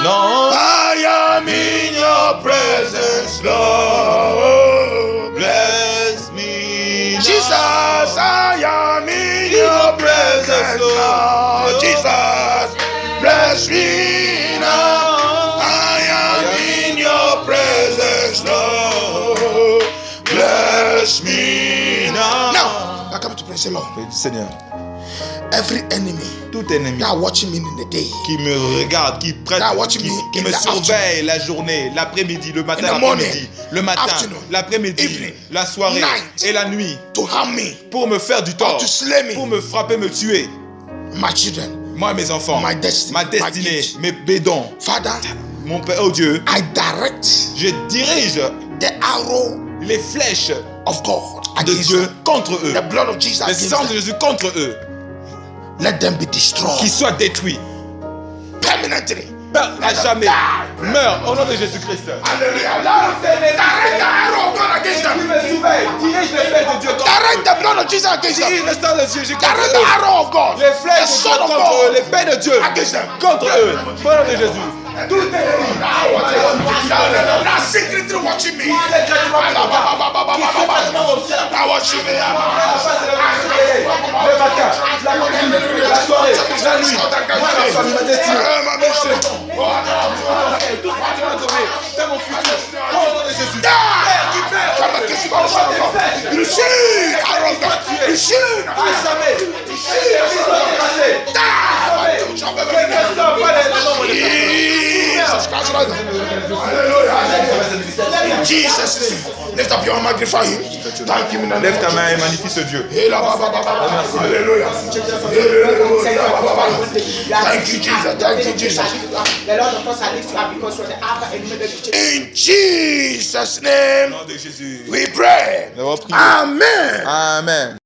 Non, I am in your presence, Lord. bless me. Jesus, I am in your presence, Lord. Jesus, bless me now. I am in your presence, Lord. Bless me now. Now, I come to pray, say, Lord, Seigneur, every enemy tout ennemi that are watching me in the day, qui me regarde, qui prête, That watching me qui in me the surveille la journée, l'après-midi, le matin, In the l'après-midi, morning, le matin, afternoon, l'après-midi, evening, la soirée night, et la nuit, to harm me, pour me faire du or tort, to slay me, pour me frapper, me tuer. my children, Moi, mes enfants, my destiny, ma my destinée, gift. mes bédons, Father, mon Père, oh Dieu, I direct je dirige the arrow les flèches of God de against Dieu them. contre eux, The blood of Jesus le against sang de them. Jésus contre eux, Let them be destroyed qu'ils soient détruits, permanently. à jamais, meurent au nom de Jésus-Christ. Hallelujah. Direct the arrow of God against Tu them. me surveilles, dirige les flèches de Dieu contre eux. Direct the blood of Jesus against them. Dirige le sang de Jésus contre Direct the eux. arrow of God, Les the flèches de son Dieu of contre eux, God les paix de Dieu against them. contre eux. Au nom de Jésus. Tout ennemi Now secretly watching me. Now watching me. le matin, l'après-midi, la soirée, la nuit, moi, ma famille, ma destinée, dans mon futur, au nom de Jésus. Receive arrow of God. Receive. À jamais, Jesus Christ. In Jesus' name. Lift up your hand, magnify him. Thank him in the name Lève of ta main et magnifie ce Dieu. Hallelujah. Thank you, Jesus. Thank you, Jesus. The Lord of us are lift you up because you're the Alpha and Omega. In Jesus' name, Au nom de Jésus. we pray. Nous avons prié. Amen. Amen.